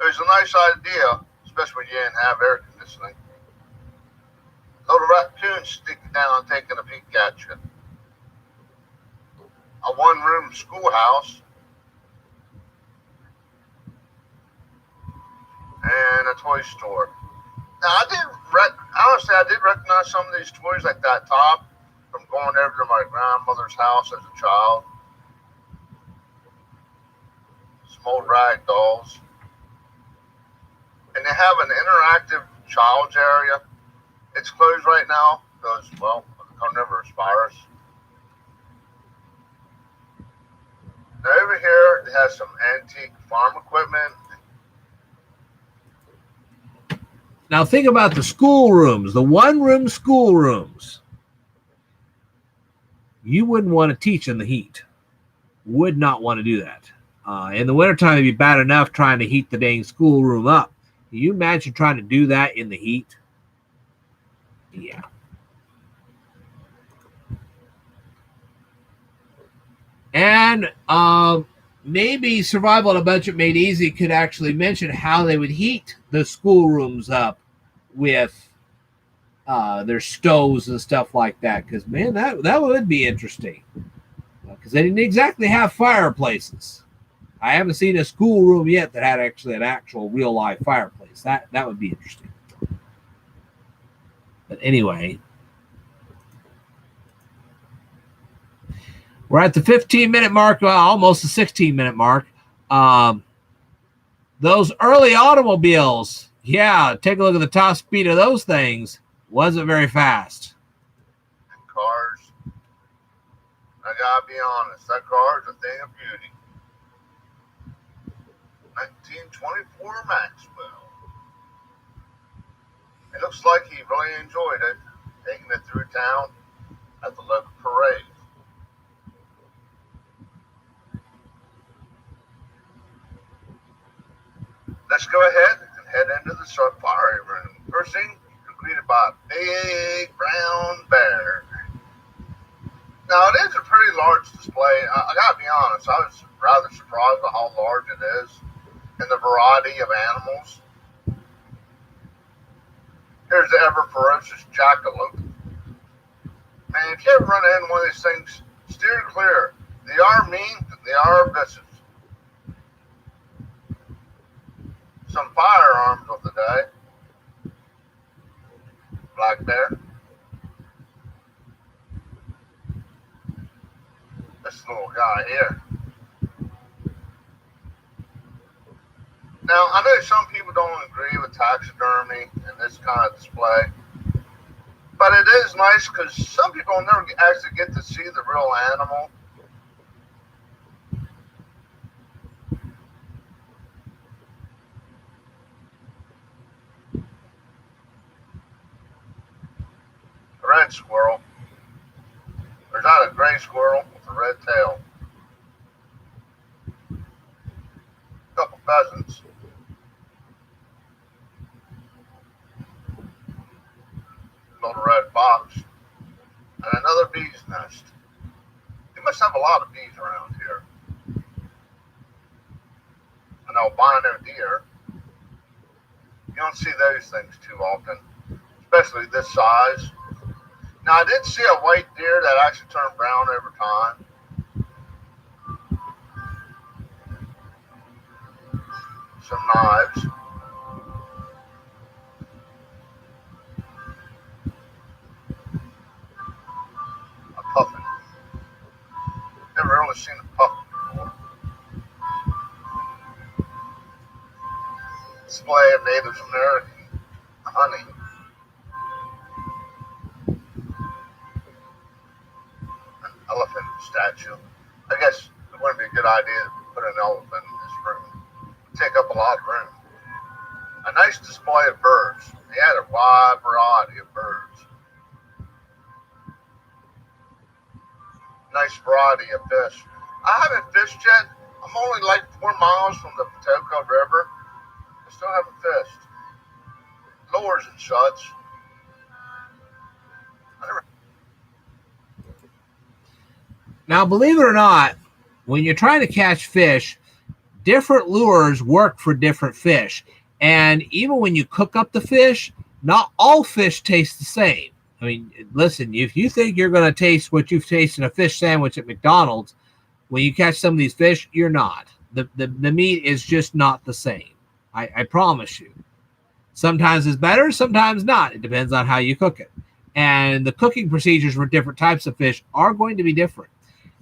B: It was a nice idea, especially when you didn't have air conditioning. Little raccoons sneaking down and taking a peek at you. A one-room schoolhouse and a toy store. Now, honestly, I did recognize some of these toys, like that top, from going over to my grandmother's house as a child. Some old rag dolls. And they have an interactive child's area. It's closed right now because, well, of the carnivorous virus. Now, over here, it has some antique farm equipment.
A: Now think about the schoolrooms, the one-room schoolrooms. You wouldn't want to teach in the heat. Would not want to do that. In the wintertime, it'd be bad enough trying to heat the dang schoolroom up. Can you imagine trying to do that in the heat? Yeah. And maybe Survival on a Budget Made Easy could actually mention how they would heat the schoolrooms up with their stoves and stuff like that. Because, man, that would be interesting. Because they didn't exactly have fireplaces. I haven't seen a schoolroom yet that had actually an actual real-life fireplace. That would be interesting. But anyway, we're at the 15-minute mark, almost the 16-minute mark. Those early automobiles, yeah, take a look at the top speed of those things. Wasn't very fast.
B: And cars. I gotta be honest, that car's a thing of beauty. 1924 Maxwell. It looks like he really enjoyed it, taking it through town at the local parade. Let's go ahead and head into the safari room. First thing, completed by a big brown bear. Now, it is a pretty large display. I gotta be honest, I was rather surprised at how large it is and the variety of animals. Here's the ever ferocious jackalope. Man, if you ever run into one of these things, steer clear. They are mean, they are vicious. Some firearms of the day. Black bear. This little guy here. Now, I know some people don't agree with taxidermy and this kind of display, but it is nice because some people never actually get to see the real animal. A red squirrel. There's not a gray squirrel with a red tail. A couple pheasants. Little red fox, and another bee's nest. You must have a lot of bees around here. An albino deer. You don't see those things too often, especially this size. Now, I did see a white deer that actually turned brown over time. Some knives. Puffin. Never really seen a puffin before. Display of Native American honey. An elephant statue. I guess it wouldn't be a good idea to put an elephant in this room. It would take up a lot of room. A nice display of birds. They had a wide variety of birds. Nice variety of fish. I haven't fished yet. I'm only like 4 miles from the Patoka River. I still haven't fished. Lures and such.
A: Now, believe it or not, when you're trying to catch fish, different lures work for different fish. And even when you cook up the fish, not all fish taste the same. I mean, listen, if you think you're going to taste what you've tasted in a fish sandwich at McDonald's, when you catch some of these fish, you're not. The meat is just not the same. I promise you. Sometimes it's better, sometimes not. It depends on how you cook it. And the cooking procedures for different types of fish are going to be different.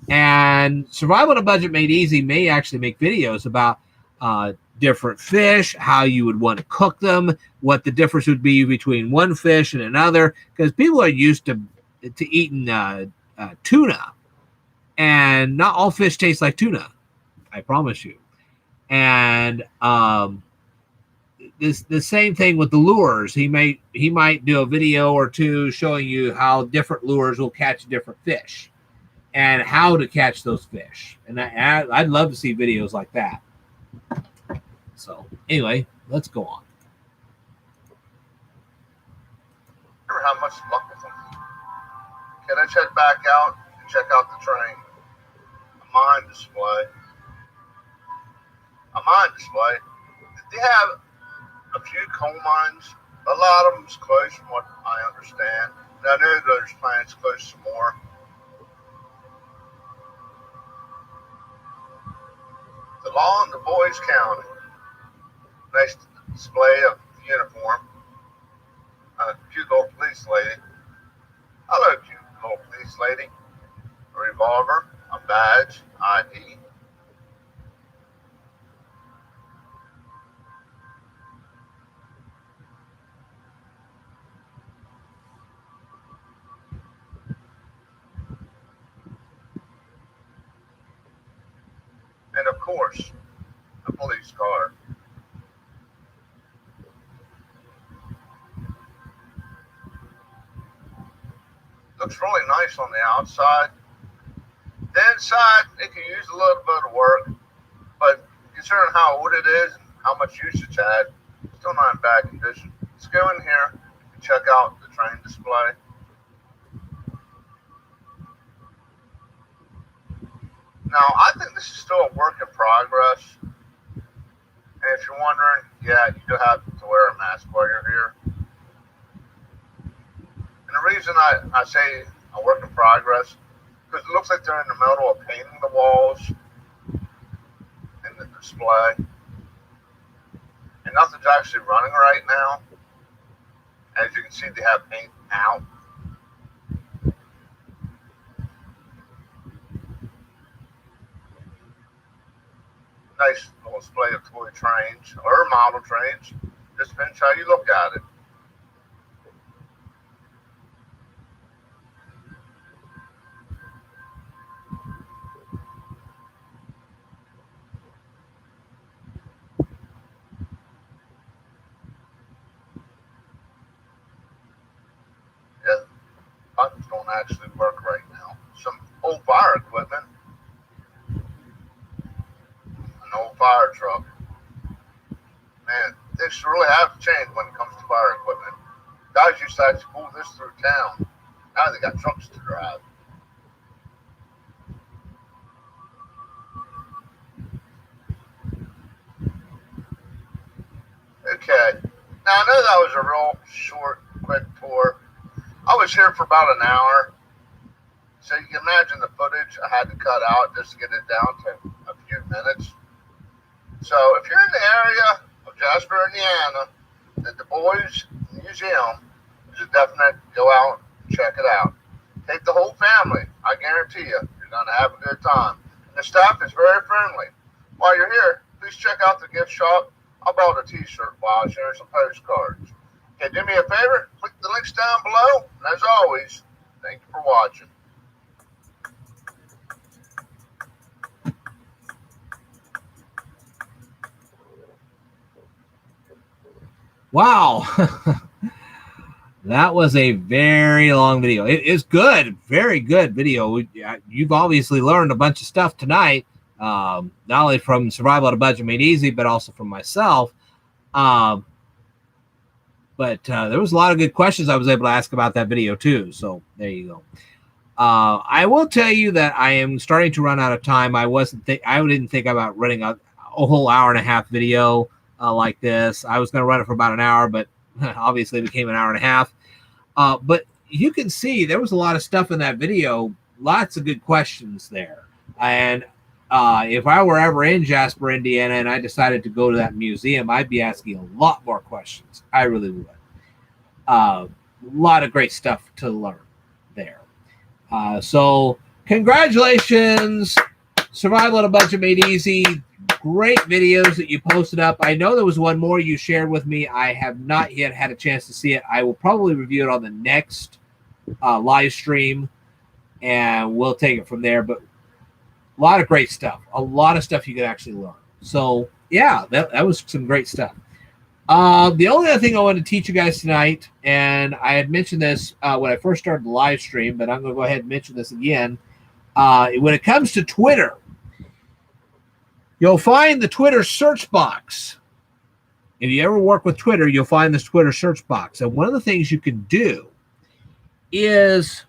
A: And Survival on a Budget Made Easy may actually make videos about different fish, how you would want to cook them, what the difference would be between one fish and another, because people are used to eating tuna, and not all fish taste like tuna. I promise you. And the same thing with the lures. He might do a video or two showing you how different lures will catch different fish and how to catch those fish. And I'd love to see videos like that. So anyway, let's go on.
B: Remember how much luck with them. Can I check back out and check out the train? A mine display. They have a few coal mines. A lot of them's closed from what I understand. And I know there's plans to close some more. The law in Dubois County. Nice display of uniform. A cute little police lady. Hello, cute little police lady. A revolver, a badge, ID. And of course, a police car. Looks really nice on the outside. The inside, it can use a little bit of work, but considering how old it is and how much use it's had, it's still not in bad condition. Let's go in here and check out the train display. Now, I think this is still a work in progress. And if you're wondering, yeah, you do have to wear a mask while you're here. And the reason I say a work in progress, because it looks like they're in the middle of painting the walls in the display. And nothing's actually running right now. As you can see, they have paint out. Nice little display of toy trains or model trains. Just depends how you look at it. Yeah, buttons don't actually work right now. Some old fire equipment. An old fire truck. Man, things really have changed when it comes to fire equipment. Guys used to actually pull this through town. Now they got trucks to drive. Okay. Now I know that was a real short, quick tour. I was here for about an hour. So you can imagine the footage I had to cut out just to get it down to a few minutes. So if you're in the area of Jasper, Indiana, the Dubois Museum is a definite go out and check it out. Take the whole family. I guarantee you, you're going to have a good time. And the staff is very friendly. While you're here, please check out the gift shop. I bought a t-shirt while I was sharing some postcards. Okay, do me a favor, click the links down below. And as always, thank you for watching.
A: Wow. That was a very long video. It is good. Very good video. You've obviously learned a bunch of stuff tonight, not only from Survival on a Budget Made Easy, but also from myself. But there was a lot of good questions I was able to ask about that video too. So there you go. I will tell you that I am starting to run out of time. I didn't think about running a whole hour and a half video like this. I was going to run it for about an hour, but obviously it became an hour and a half. But you can see there was a lot of stuff in that video. Lots of good questions there. And if I were ever in Jasper, Indiana, and I decided to go to that museum, I'd be asking a lot more questions. I really would. A lot of great stuff to learn there. So congratulations, Survival on a Budget Made Easy. Great videos that you posted up. I know there was one more you shared with me. I have not yet had a chance to see it. I will probably review it on the next live stream, and we'll take it from there. But a lot of great stuff. A lot of stuff you can actually learn. So, yeah, that was some great stuff. The only other thing I wanted to teach you guys tonight, and I had mentioned this when I first started the live stream, but I'm going to go ahead and mention this again. When it comes to Twitter, you'll find the Twitter search box. If you ever work with Twitter, you'll find this Twitter search box. And one of the things you can do is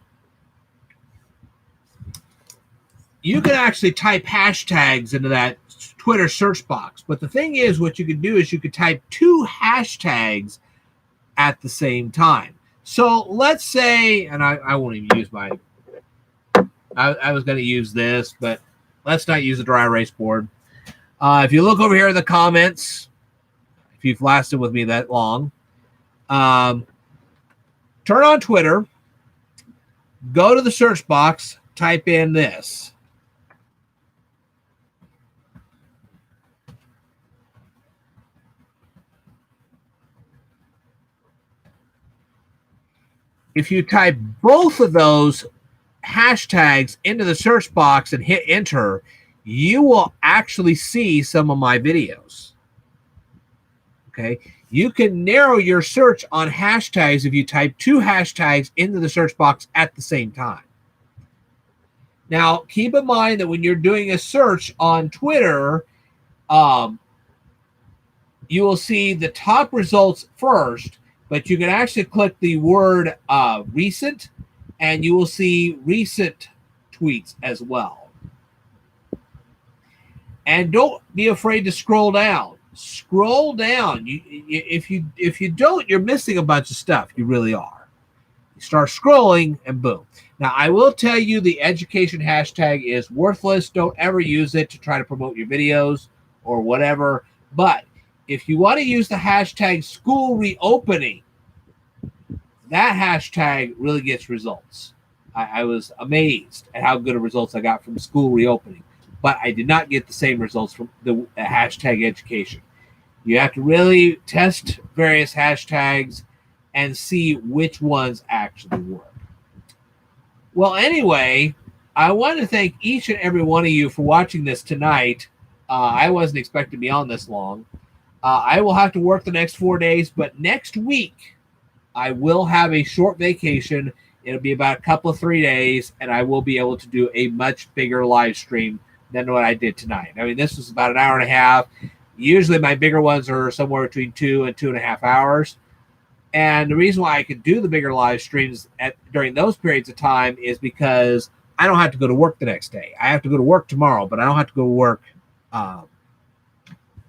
A: you can actually type hashtags into that Twitter search box. But the thing is, what you can do is you could type 2 hashtags at the same time. So let's say, and I won't even use my, I was going to use this, but let's not use a dry erase board. If you look over here in the comments, if you've lasted with me that long, turn on Twitter, go to the search box, type in this. If you type both of those hashtags into the search box and hit enter, you will actually see some of my videos. Okay. You can narrow your search on hashtags if you type 2 hashtags into the search box at the same time. Now, keep in mind that when you're doing a search on Twitter, you will see the top results first, but you can actually click the word recent, and you will see recent tweets as well. And don't be afraid to scroll down. Scroll down. If you don't, you're missing a bunch of stuff. You really are. You start scrolling, and boom. Now, I will tell you the education hashtag is worthless. Don't ever use it to try to promote your videos or whatever. But if you want to use the hashtag school reopening, that hashtag really gets results. I was amazed at how good of results I got from school reopening, but I did not get the same results from the hashtag education. You have to really test various hashtags and see which ones actually work. Well, anyway, I want to thank each and every one of you for watching this tonight. I wasn't expecting to be on this long. I will have to work the next 4 days, but next week I will have a short vacation. It'll be about a couple of 3 days, and I will be able to do a much bigger live stream than what I did tonight. I mean, this was about an hour and a half. Usually my bigger ones are somewhere between 2 and 2.5 hours. And the reason why I could do the bigger live streams during those periods of time is because I don't have to go to work the next day. I have to go to work tomorrow, but I don't have to go to work on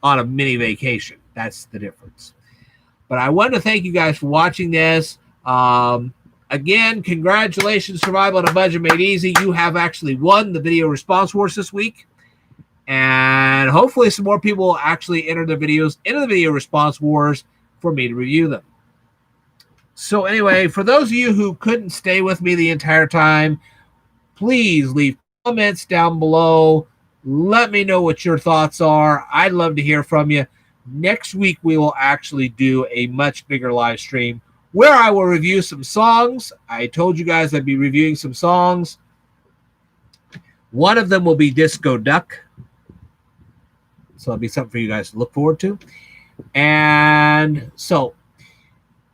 A: a mini vacation. That's the difference. But I want to thank you guys for watching this. Again, congratulations, Survival on a Budget Made Easy. You have actually won the video response wars this week. And hopefully some more people will actually enter their videos into the video response wars for me to review them. So anyway, for those of you who couldn't stay with me the entire time, please leave comments down below. Let me know what your thoughts are. I'd love to hear from you. Next week, we will actually do a much bigger live stream where I will review some songs. I told you guys I'd be reviewing some songs. One of them will be Disco Duck. So it'll be something for you guys to look forward to. And so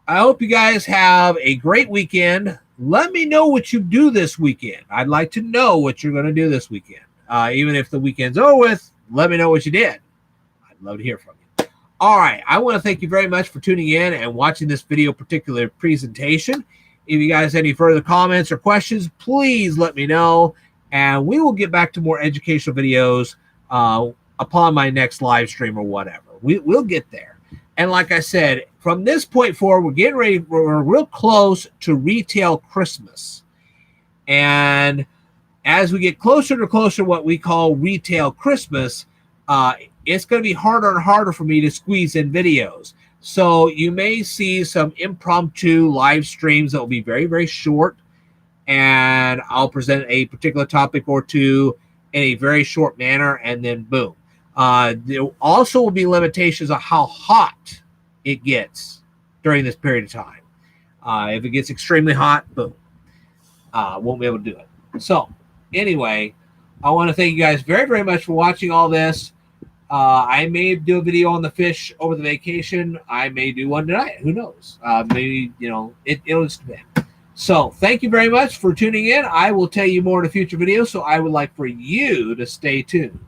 A: I hope you guys have a great weekend. Let me know what you do this weekend. I'd like to know what you're going to do this weekend. Even if the weekend's over with, let me know what you did. I'd love to hear from you. All right. I want to thank you very much for tuning in and watching this particular presentation. If you guys have any further comments or questions, please let me know, and we will get back to more educational videos upon my next live stream or whatever. We'll get there. And like I said, from this point forward, we're getting ready. We're real close to retail Christmas. And as we get closer to what we call retail Christmas, it's going to be harder and harder for me to squeeze in videos. So you may see some impromptu live streams that will be very, very short. And I'll present a particular topic or two in a very short manner, and then boom. There also will be limitations on how hot it gets during this period of time. If it gets extremely hot, boom. Won't be able to do it. So anyway, I want to thank you guys very, very much for watching all this. I may do a video on the fish over the vacation. I may do one tonight. Who knows? Maybe, it'll just depend. So thank you very much for tuning in. I will tell you more in a future video, so I would like for you to stay tuned.